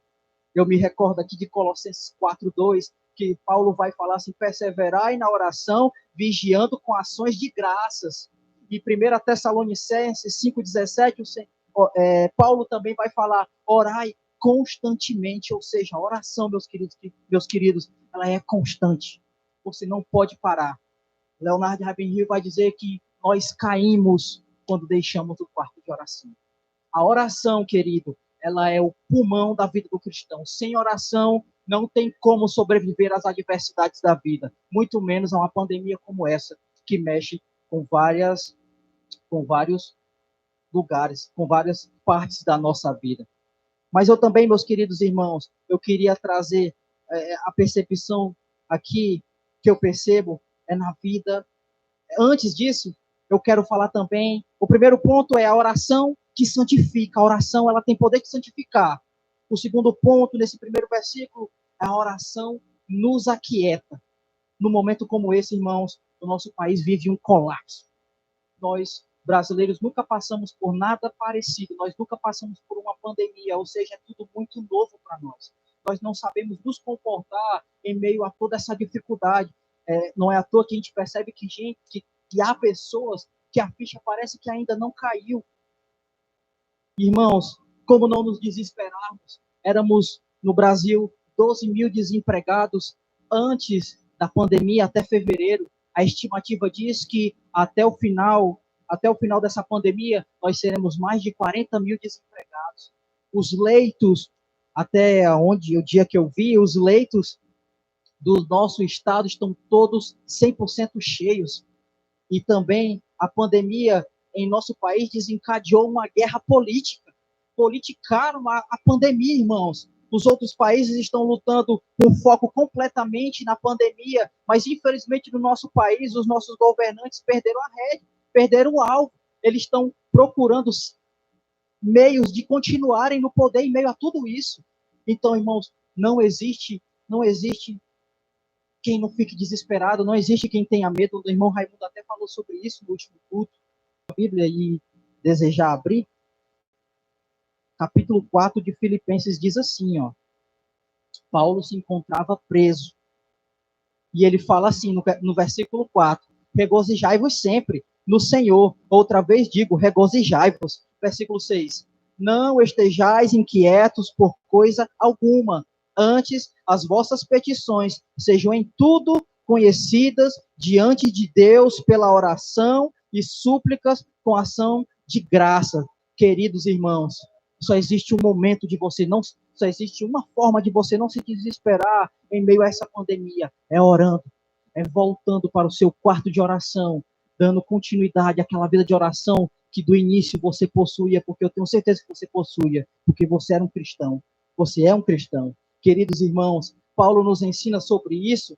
Eu me recordo aqui de Colossenses 4:2, que Paulo vai falar assim: perseverai na oração, vigiando com ações de graças. E 1 Tessalonicenses 5:17, Paulo também vai falar: orai constantemente, ou seja, a oração, meus queridos, ela é constante. Você não pode parar. Leonardo Ravenhill vai dizer que nós caímos quando deixamos o quarto de oração. A oração, querido, ela é o pulmão da vida do cristão. Sem oração, não tem como sobreviver às adversidades da vida, muito menos a uma pandemia como essa, que mexe com vários lugares, com várias partes da nossa vida. Mas eu também, meus queridos irmãos, eu queria trazer a percepção aqui, que eu percebo, é na vida. Antes disso, eu quero falar também, o primeiro ponto é a oração que santifica. A oração, ela tem poder de santificar. O segundo ponto, nesse primeiro versículo, é a oração nos aquieta. No momento como esse, irmãos, o nosso país vive um colapso. Nós, brasileiros, nunca passamos por nada parecido. Nós nunca passamos por uma pandemia, ou seja, é tudo muito novo para nós. Nós não sabemos nos comportar em meio a toda essa dificuldade. Não é à toa que a gente percebe que há pessoas que a ficha parece que ainda não caiu. Irmãos, como não nos desesperarmos? Éramos, no Brasil, 12 mil desempregados antes da pandemia, até fevereiro. A estimativa diz que até o final dessa pandemia, nós seremos mais de 40 mil desempregados. Os leitos, até onde o dia que eu vi, os leitos do nosso estado estão todos 100% cheios. E também a pandemia em nosso país desencadeou uma guerra política. Politicaram a pandemia, irmãos. Os outros países estão lutando com foco completamente na pandemia, mas infelizmente no nosso país, os nossos governantes perderam a rede, perderam o alvo. Eles estão procurando meios de continuarem no poder em meio a tudo isso. Então, irmãos, não existe quem não fique desesperado, não existe quem tenha medo. O irmão Raimundo até falou sobre isso no último culto da Bíblia e desejar abrir. Capítulo 4 de Filipenses diz assim, ó: Paulo se encontrava preso. E ele fala assim no versículo 4: regozijai-vos sempre no Senhor. Outra vez digo, regozijai-vos. Versículo 6: não estejais inquietos por coisa alguma, Antes, as vossas petições sejam em tudo conhecidas diante de Deus pela oração e súplicas com ação de graça. Queridos irmãos, só existe um momento de você não, só existe uma forma de você não se desesperar em meio a essa pandemia, é orando, é voltando para o seu quarto de oração, dando continuidade àquela vida de oração que do início você possuía, porque eu tenho certeza que você possuía, porque você era um cristão, você é um cristão. Queridos irmãos, Paulo nos ensina sobre isso,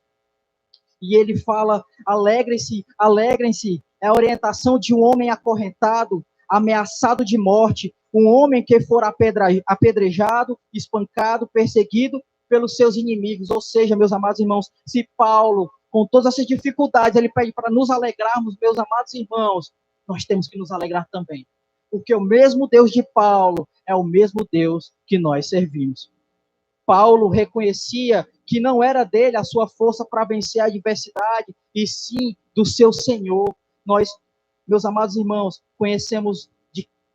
e ele fala, alegrem-se, alegrem-se, é a orientação de um homem acorrentado, ameaçado de morte, um homem que for apedrejado, espancado, perseguido pelos seus inimigos. Ou seja, meus amados irmãos, se Paulo, com todas essas dificuldades, ele pede para nos alegrarmos, meus amados irmãos, nós temos que nos alegrar também. Porque o mesmo Deus de Paulo é o mesmo Deus que nós servimos. Paulo reconhecia que não era dele a sua força para vencer a adversidade, e sim do seu Senhor. Nós, meus amados irmãos, conhecemos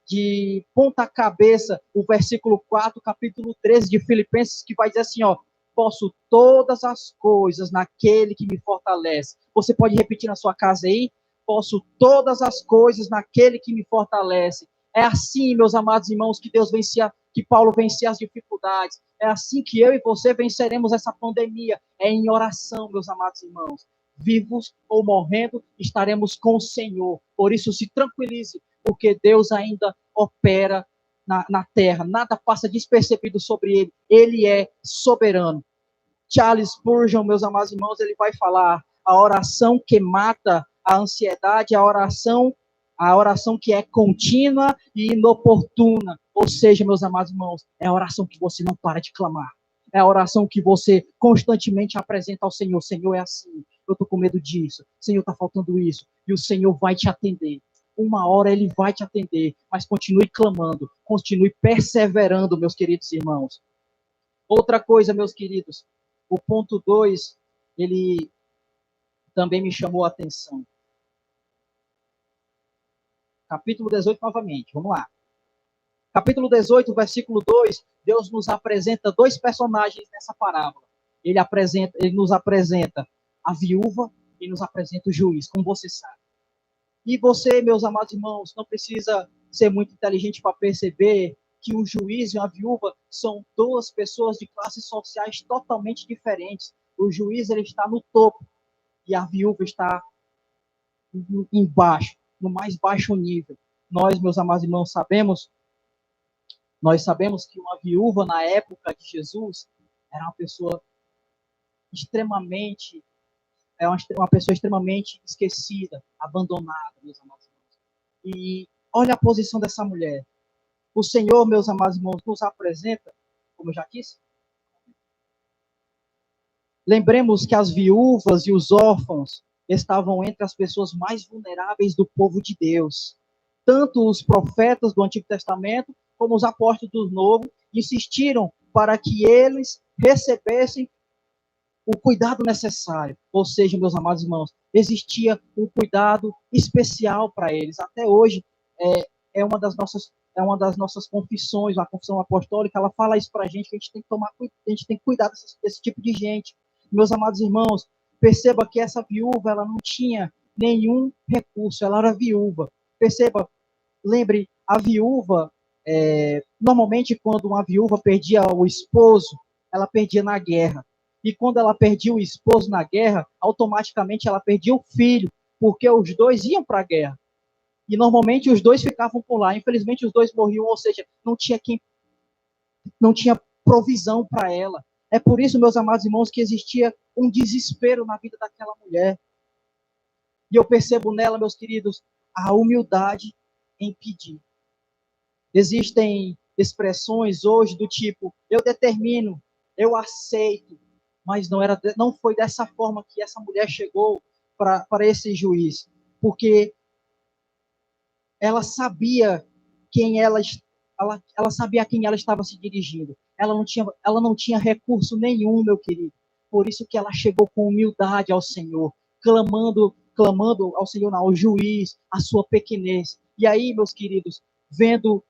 de ponta cabeça o versículo 4, capítulo 13 de Filipenses, que vai dizer assim, ó, posso todas as coisas naquele que me fortalece. Você pode repetir na sua casa aí? Posso todas as coisas naquele que me fortalece. É assim, meus amados irmãos, que Deus vencia, que Paulo vencia as dificuldades. É assim que eu e você venceremos essa pandemia. É em oração, meus amados irmãos. Vivos ou morrendo, estaremos com o Senhor. Por isso, se tranquilize, porque Deus ainda opera na terra. Nada passa despercebido sobre ele. Ele é soberano. Charles Spurgeon, meus amados irmãos, ele vai falar a oração que mata a ansiedade, a oração que é contínua e inoportuna. Ou seja, meus amados irmãos, é a oração que você não para de clamar. É a oração que você constantemente apresenta ao Senhor. Senhor, é assim, eu estou com medo disso. Senhor, está faltando isso. E o Senhor vai te atender. Uma hora Ele vai te atender. Mas continue clamando. Continue perseverando, meus queridos irmãos. Outra coisa, meus queridos. O ponto 2, ele também me chamou a atenção. Capítulo 18 novamente, vamos lá. Capítulo 18, versículo 2, Deus nos apresenta dois personagens nessa parábola. Ele nos apresenta a viúva e nos apresenta o juiz, como você sabe. E você, meus amados irmãos, não precisa ser muito inteligente para perceber que o juiz e a viúva são duas pessoas de classes sociais totalmente diferentes. O juiz ele está no topo e a viúva está embaixo, no mais baixo nível. Nós, meus amados irmãos, sabemos que uma viúva na época de Jesus era uma pessoa extremamente esquecida, abandonada, meus amados irmãos. E olha a posição dessa mulher. O Senhor, meus amados irmãos, nos apresenta, como eu já disse, lembremos que as viúvas e os órfãos estavam entre as pessoas mais vulneráveis do povo de Deus. Tanto os profetas do Antigo Testamento, como os apóstolos do Novo, insistiram para que eles recebessem o cuidado necessário. Ou seja, meus amados irmãos, existia um cuidado especial para eles. Até hoje, é uma das nossas confissões, a confissão apostólica, ela fala isso para a gente, que a gente tem que cuidar desse tipo de gente. Meus amados irmãos, perceba que essa viúva, ela não tinha nenhum recurso, ela era viúva. Perceba, lembre, a viúva, normalmente quando uma viúva perdia o esposo, ela perdia na guerra. E quando ela perdia o esposo na guerra, automaticamente ela perdia o filho, porque os dois iam para a guerra. E normalmente os dois ficavam por lá. Infelizmente os dois morriam, ou seja, não tinha provisão para ela. É por isso, meus amados irmãos, que existia um desespero na vida daquela mulher. E eu percebo nela, meus queridos, a humildade em pedir. Existem expressões hoje do tipo, eu determino, eu aceito, mas não foi dessa forma que essa mulher chegou para esse juiz, porque ela sabia ela sabia a quem ela estava se dirigindo. Ela não tinha recurso nenhum, meu querido. Por isso que ela chegou com humildade ao Senhor, clamando ao Senhor, ao juiz, a sua pequenez. E aí, meus queridos, vendo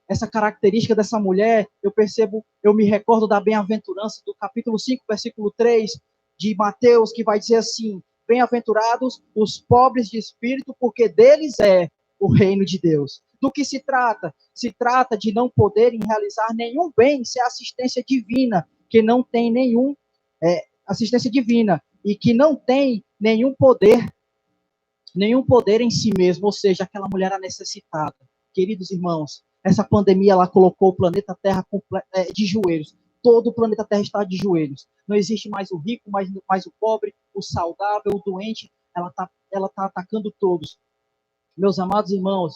essa característica dessa mulher, eu percebo, eu me recordo da bem-aventurança do capítulo 5, versículo 3 de Mateus, que vai dizer assim: bem-aventurados os pobres de espírito, porque deles é o reino de Deus. Do que se trata? Se trata de não poderem realizar nenhum bem sem assistência divina, que não tem assistência divina, e que não tem nenhum poder em si mesmo, ou seja, aquela mulher era necessitada. Queridos irmãos, essa pandemia ela colocou o planeta Terra de joelhos. Todo o planeta Terra está de joelhos. Não existe mais o rico, mais o pobre, o saudável, o doente. Ela tá atacando todos. Meus amados irmãos,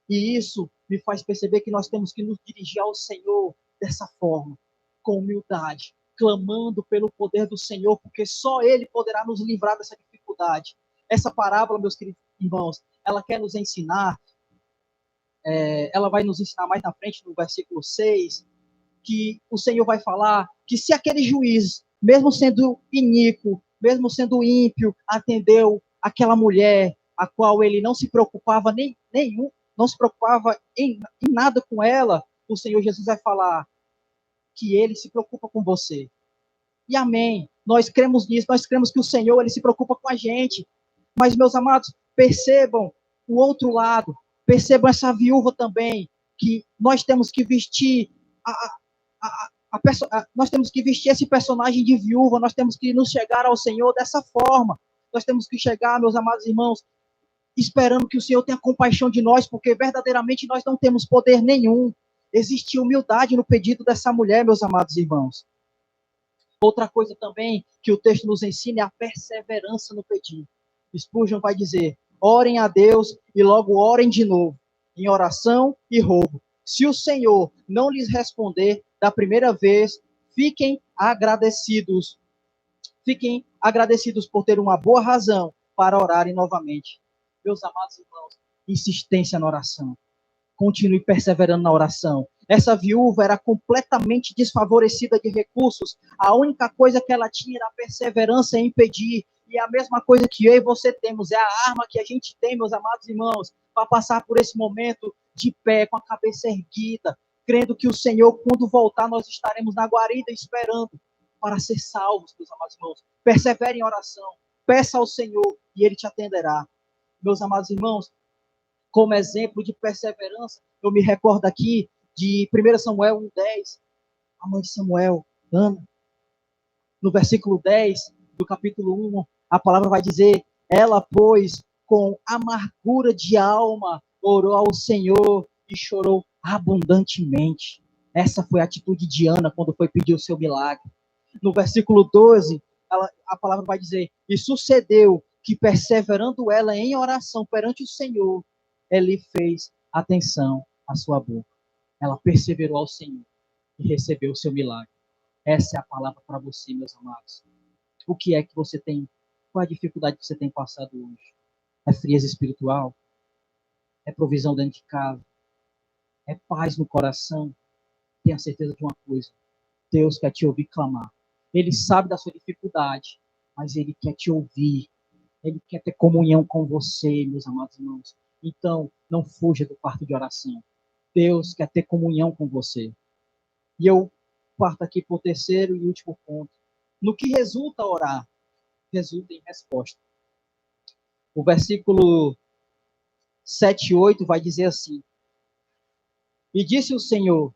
e isso me faz perceber que nós temos que nos dirigir ao Senhor dessa forma, com humildade, clamando pelo poder do Senhor, porque só Ele poderá nos livrar dessa dificuldade. Essa parábola, meus queridos irmãos, ela quer nos ensinar, ela vai nos ensinar mais na frente, no versículo 6, que o Senhor vai falar que se aquele juiz, mesmo sendo iníquo, mesmo sendo ímpio, atendeu aquela mulher, a qual ele não se preocupava não se preocupava em nada com ela, o Senhor Jesus vai falar que ele se preocupa com você. E amém. Nós cremos nisso, nós cremos que o Senhor, ele se preocupa com a gente. Mas, meus amados, percebam o outro lado, percebam essa viúva também, que nós temos que vestir nós temos que vestir esse personagem de viúva, nós temos que nos chegar ao Senhor dessa forma. Nós temos que chegar, meus amados irmãos, esperando que o Senhor tenha compaixão de nós, porque verdadeiramente nós não temos poder nenhum. Existe humildade no pedido dessa mulher, meus amados irmãos. Outra coisa também que o texto nos ensina é a perseverança no pedido. Spurgeon vai dizer: orem a Deus e logo orem de novo, em oração e rogo. Se o Senhor não lhes responder da primeira vez, fiquem agradecidos. Fiquem agradecidos por ter uma boa razão para orarem novamente. Meus amados irmãos, insistência na oração. Continue perseverando na oração. Essa viúva era completamente desfavorecida de recursos. A única coisa que ela tinha era a perseverança em pedir. E a mesma coisa que eu e você temos, é a arma que a gente tem, meus amados irmãos, para passar por esse momento de pé, com a cabeça erguida, crendo que o Senhor, quando voltar, nós estaremos na guarida esperando para ser salvos, meus amados irmãos. Persevere em oração, peça ao Senhor e Ele te atenderá. Meus amados irmãos, como exemplo de perseverança, eu me recordo aqui de 1 Samuel 1,10, a mãe de Samuel, Ana. No versículo 10 do capítulo 1, a palavra vai dizer: ela, pois, com amargura de alma, orou ao Senhor e chorou abundantemente. Essa foi a atitude de Ana quando foi pedir o seu milagre. No versículo 12, a palavra vai dizer: e sucedeu que, perseverando ela em oração perante o Senhor, ele fez atenção à sua boca. Ela perseverou ao Senhor e recebeu o seu milagre. Essa é a palavra para você, meus amados. O que é que você tem? Qual a dificuldade que você tem passado hoje? É frieza espiritual? É provisão dentro de casa? É paz no coração? Tenha certeza de uma coisa: Deus quer te ouvir clamar. Ele sabe da sua dificuldade, mas Ele quer te ouvir. Ele quer ter comunhão com você, meus amados irmãos. Então, não fuja do quarto de oração. Deus quer ter comunhão com você. E eu parto aqui para o terceiro e último ponto. No que resulta orar? Resulta em resposta. O versículo 7 e 8 vai dizer assim: e disse o Senhor: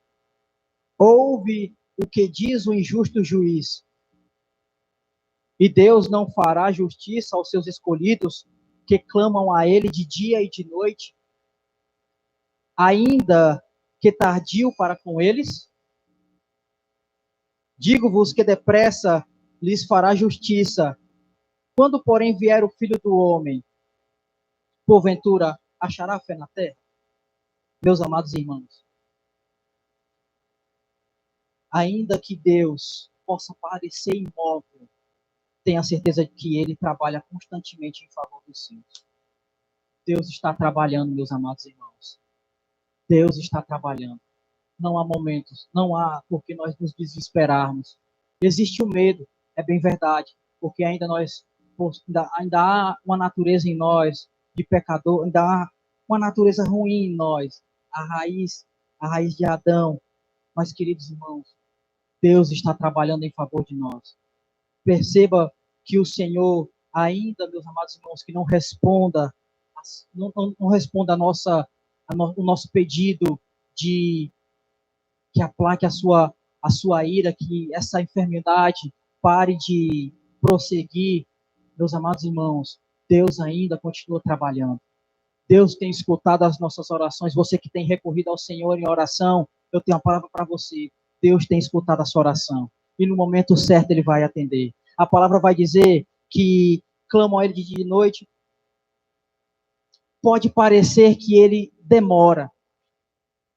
ouve o que diz o injusto juiz. E Deus não fará justiça aos seus escolhidos, que clamam a Ele de dia e de noite, ainda que tardio para com eles? Digo-vos que depressa lhes fará justiça. Quando, porém, vier o Filho do Homem, porventura achará fé na terra? Meus amados irmãos, ainda que Deus possa parecer imóvel, tenha certeza de que Ele trabalha constantemente em favor dos seus. Deus está trabalhando, meus amados irmãos. Deus está trabalhando. Não há momentos, não há por que nós nos desesperarmos. Existe o medo, é bem verdade, porque ainda há uma natureza em nós de pecador, ainda há uma natureza ruim em nós. A raiz a raiz de Adão. Mas, queridos irmãos, Deus está trabalhando em favor de nós. Perceba que o Senhor ainda, meus amados irmãos, que não responda, não responda o nosso pedido de que aplaque a sua ira, que essa enfermidade pare de prosseguir. Meus amados irmãos, Deus ainda continua trabalhando. Deus tem escutado as nossas orações. Você que tem recorrido ao Senhor em oração, eu tenho uma palavra para você. Deus tem escutado a sua oração. E no momento certo Ele vai atender. A palavra vai dizer que clamam a Ele de dia e de noite. Pode parecer que Ele demora.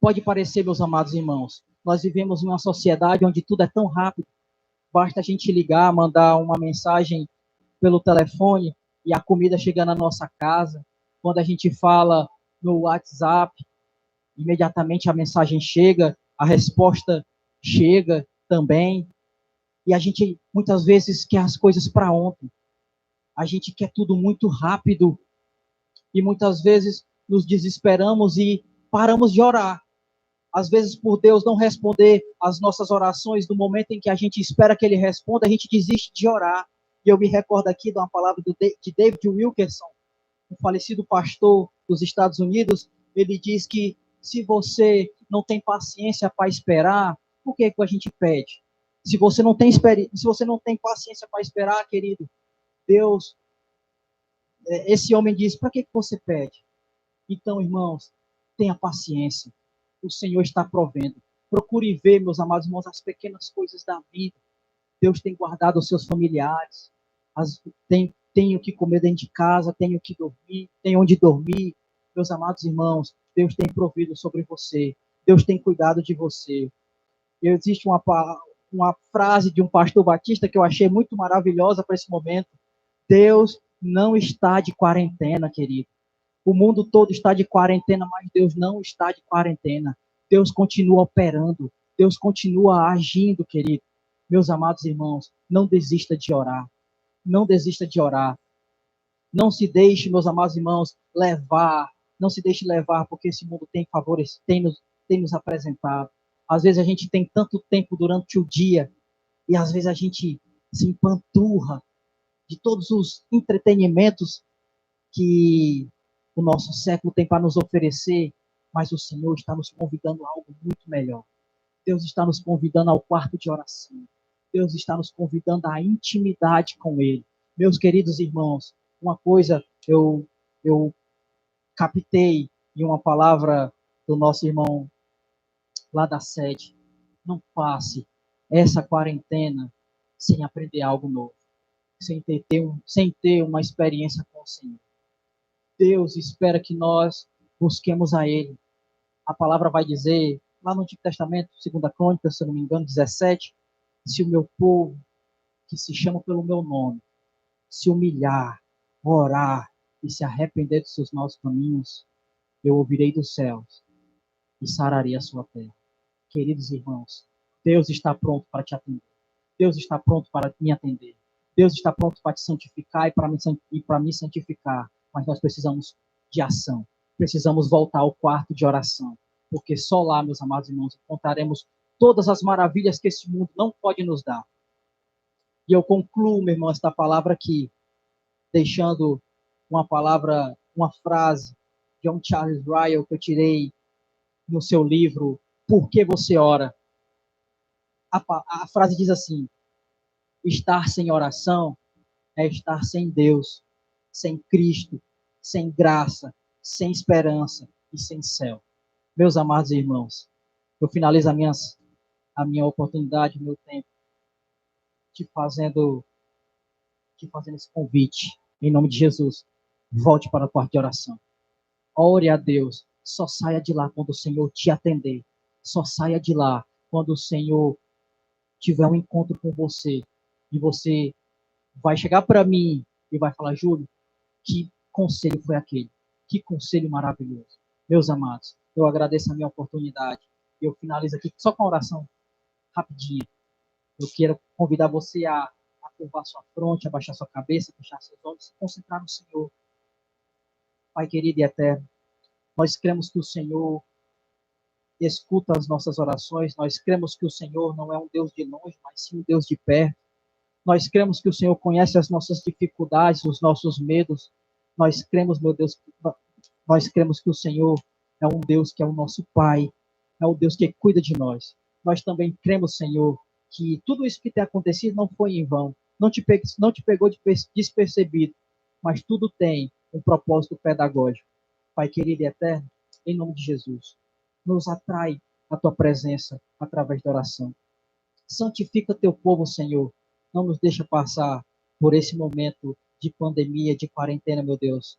Pode parecer, meus amados irmãos. Nós vivemos em uma sociedade onde tudo é tão rápido. Basta a gente ligar, mandar uma mensagem pelo telefone e a comida chega na nossa casa. Quando a gente fala no WhatsApp, imediatamente a mensagem chega, a resposta chega também. E a gente muitas vezes quer as coisas para ontem. A gente quer tudo muito rápido. E muitas vezes nos desesperamos e paramos de orar. Às vezes, por Deus não responder às nossas orações, no momento em que a gente espera que Ele responda, a gente desiste de orar. E eu me recordo aqui de uma palavra de David Wilkerson, um falecido pastor dos Estados Unidos. Ele diz que se você não tem paciência para esperar, por que a gente pede? Se você não tem paciência para esperar, querido, Deus, esse homem diz, para que você pede? Então, irmãos, tenha paciência. O Senhor está provendo. Procure ver, meus amados irmãos, as pequenas coisas da vida. Deus tem guardado os seus familiares. Tem o que comer dentro de casa, tem o que dormir, tem onde dormir. Meus amados irmãos, Deus tem provido sobre você. Deus tem cuidado de você. Existe uma frase de um pastor batista que eu achei muito maravilhosa para esse momento. Deus não está de quarentena, querido. O mundo todo está de quarentena, mas Deus não está de quarentena. Deus continua operando. Deus continua agindo, querido. Meus amados irmãos, não desista de orar. Não desista de orar. Não se deixe, meus amados irmãos, levar. Não se deixe levar, porque esse mundo tem favores, tem nos apresentado. Às vezes a gente tem tanto tempo durante o dia e às vezes a gente se empanturra de todos os entretenimentos que o nosso século tem para nos oferecer, mas o Senhor está nos convidando a algo muito melhor. Deus está nos convidando ao quarto de oração. Deus está nos convidando à intimidade com Ele. Meus queridos irmãos, uma coisa eu captei em uma palavra do nosso irmão lá da sede. Não passe essa quarentena sem aprender algo novo, sem ter uma experiência com o Senhor. Deus espera que nós busquemos a Ele. A palavra vai dizer, lá no Antigo Testamento, 2 Crônicas, se eu não me engano, 17, se o meu povo, que se chama pelo meu nome, se humilhar, orar e se arrepender dos seus maus caminhos, eu ouvirei dos céus e sararei a sua terra. Queridos irmãos, Deus está pronto para te atender. Deus está pronto para me atender. Deus está pronto para te santificar e para me santificar. Mas nós precisamos de ação. Precisamos voltar ao quarto de oração. Porque só lá, meus amados irmãos, encontraremos todas as maravilhas que esse mundo não pode nos dar. E eu concluo, meu irmão, esta palavra aqui, deixando uma palavra, uma frase de John Charles Ryle que eu tirei no seu livro Por que você ora? A frase diz assim: estar sem oração é estar sem Deus, sem Cristo, sem graça, sem esperança e sem céu. Meus amados irmãos, eu finalizo a minha oportunidade, o meu tempo, te fazendo esse convite, em nome de Jesus. Volte para o quarto de oração. Ore a Deus. Só saia de lá quando o Senhor te atender. Só saia de lá quando o Senhor tiver um encontro com você. E você vai chegar para mim e vai falar: Júlio, que conselho foi aquele? Que conselho maravilhoso. Meus amados, eu agradeço a minha oportunidade. Eu finalizo aqui só com a oração rapidinho. Eu quero convidar você a curvar sua fronte, abaixar sua cabeça, fechar seus olhos, se concentrar no Senhor. Pai querido e eterno, nós cremos que o Senhor escuta as nossas orações. Nós cremos que o Senhor não é um Deus de longe, mas sim um Deus de perto. Nós cremos que o Senhor conhece as nossas dificuldades, os nossos medos. Nós cremos, meu Deus, nós cremos que o Senhor é um Deus que é o nosso Pai, é o Deus que cuida de nós. Nós também cremos, Senhor, que tudo isso que tem acontecido não foi em vão, não te pegou despercebido, mas tudo tem um propósito pedagógico. Pai querido e eterno, em nome de Jesus, nos atrai a tua presença através da oração. Santifica teu povo, Senhor. Não nos deixa passar por esse momento de pandemia, de quarentena, meu Deus,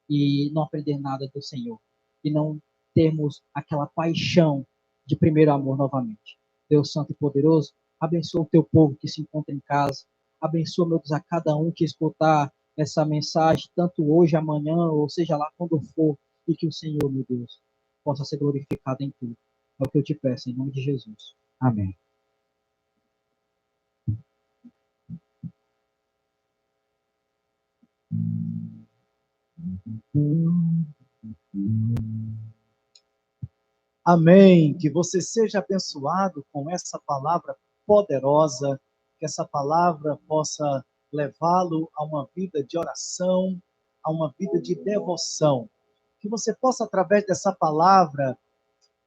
e não aprender nada do Senhor. E não termos aquela paixão de primeiro amor novamente. Deus Santo e Poderoso, abençoa o teu povo que se encontra em casa. Abençoa, meu Deus, a cada um que escutar essa mensagem, tanto hoje, amanhã, ou seja lá quando for, e que o Senhor, meu Deus, possa ser glorificado em tudo. É o que eu te peço, em nome de Jesus. Amém. Amém. Que você seja abençoado com essa palavra poderosa, que essa palavra possa levá-lo a uma vida de oração, a uma vida de devoção. Que você possa, através dessa palavra,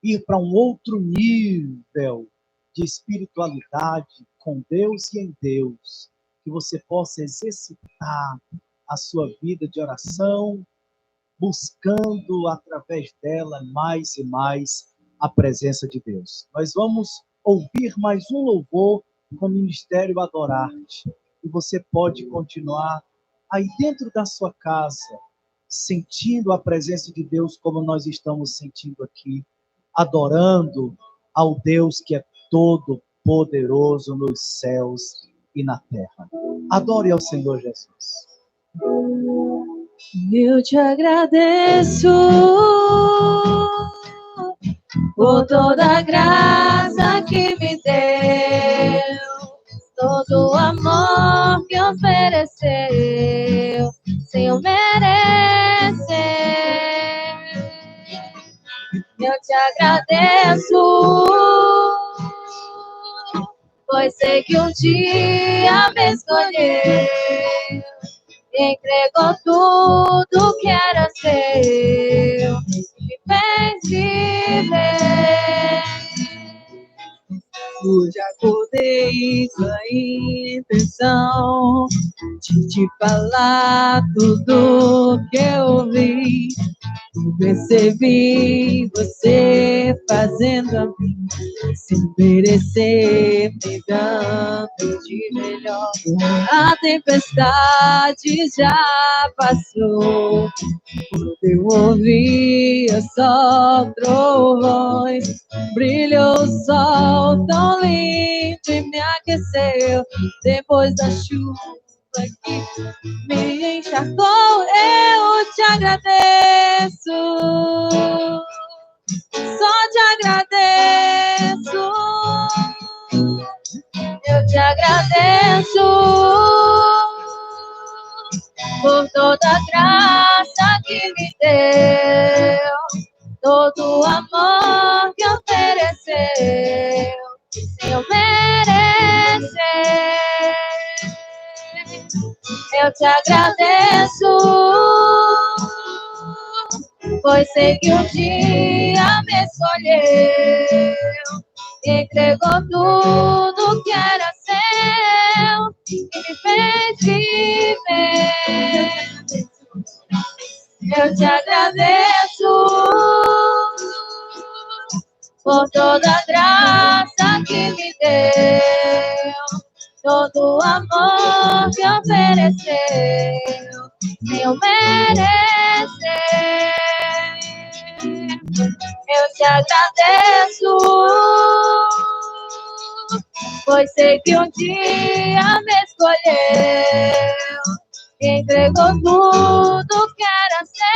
ir para um outro nível de espiritualidade com Deus e em Deus. Que você possa exercitar a sua vida de oração, buscando através dela mais e mais a presença de Deus. Nós vamos ouvir mais um louvor com o Ministério Adorar-te. E você pode continuar aí dentro da sua casa, sentindo a presença de Deus como nós estamos sentindo aqui, adorando ao Deus que é todo poderoso nos céus e na terra. Adore ao Senhor Jesus. Eu te agradeço por toda a graça que me deu, todo o amor que ofereceu, sem eu merecer. Eu te agradeço, pois sei que um dia me escolheu, entregou tudo que era seu, me fez viver. Hoje acordei com a intenção de te falar tudo que eu vi. Percebi você fazendo a mim, sem merecer, me dando de melhor. A tempestade já passou, quando eu ouvia só trovões, brilhou o sol tão lindo e me aqueceu. Depois da chuva que me encharcou, eu te agradeço, só te agradeço. Eu te agradeço por toda a graça que me deu, todo o amor que ofereceu, sem eu merecer. Eu te agradeço, pois sei que um dia me escolheu, entregou tudo que era seu e me fez viver. Eu te agradeço por toda a graça que me deu, todo o amor que ofereceu, sem eu merecer. Eu te agradeço, pois sei que um dia me escolheu, entregou tudo que era seu.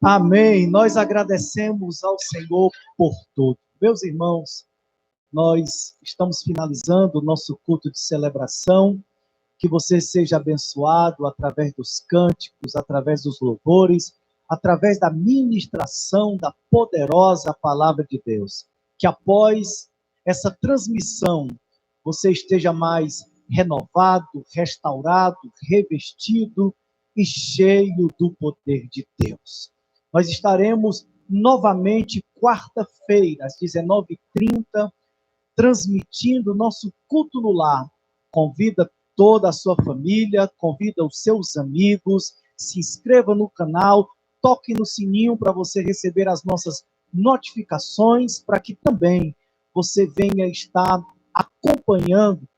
Amém. Nós agradecemos ao Senhor por tudo. Meus irmãos, nós estamos finalizando o nosso culto de celebração. Que você seja abençoado através dos cânticos, através dos louvores, através da ministração da poderosa palavra de Deus. Que após essa transmissão, você esteja mais renovado, restaurado, revestido e cheio do poder de Deus. Nós estaremos novamente quarta-feira, às 19h30, transmitindo nosso culto no lar. Convida toda a sua família, convida os seus amigos, se inscreva no canal, toque no sininho para você receber as nossas notificações, para que também você venha estar acompanhando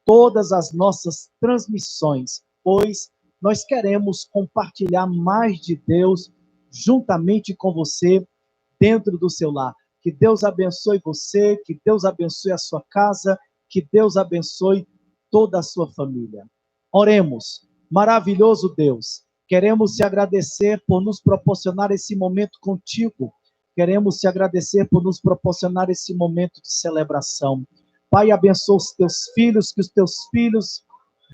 todas as nossas transmissões, pois nós queremos compartilhar mais de Deus juntamente com você dentro do seu lar. Que Deus abençoe você, que Deus abençoe a sua casa, que Deus abençoe toda a sua família. Oremos. Maravilhoso Deus, queremos te agradecer por nos proporcionar esse momento contigo. Queremos te agradecer por nos proporcionar esse momento de celebração. Pai, abençoa os teus filhos, que os teus filhos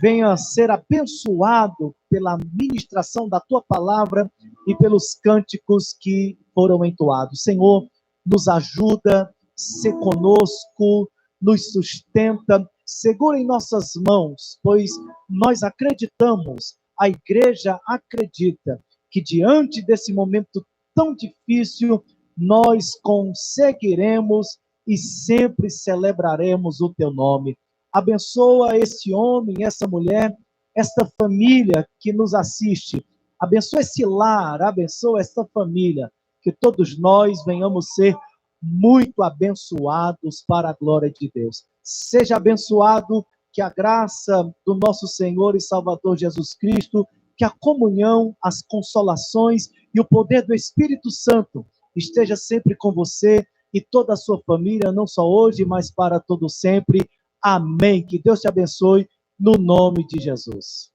venham a ser abençoados pela ministração da tua palavra e pelos cânticos que foram entoados. Senhor, nos ajuda, se conosco, nos sustenta, segura em nossas mãos, pois nós acreditamos, a igreja acredita, que diante desse momento tão difícil, nós conseguiremos e sempre celebraremos o teu nome. Abençoa esse homem, essa mulher, esta família que nos assiste. Abençoa esse lar, abençoa esta família. Que todos nós venhamos ser muito abençoados para a glória de Deus. Seja abençoado, que a graça do nosso Senhor e Salvador Jesus Cristo, que a comunhão, as consolações e o poder do Espírito Santo esteja sempre com você e toda a sua família, não só hoje, mas para todo sempre. Amém. Que Deus te abençoe, no nome de Jesus.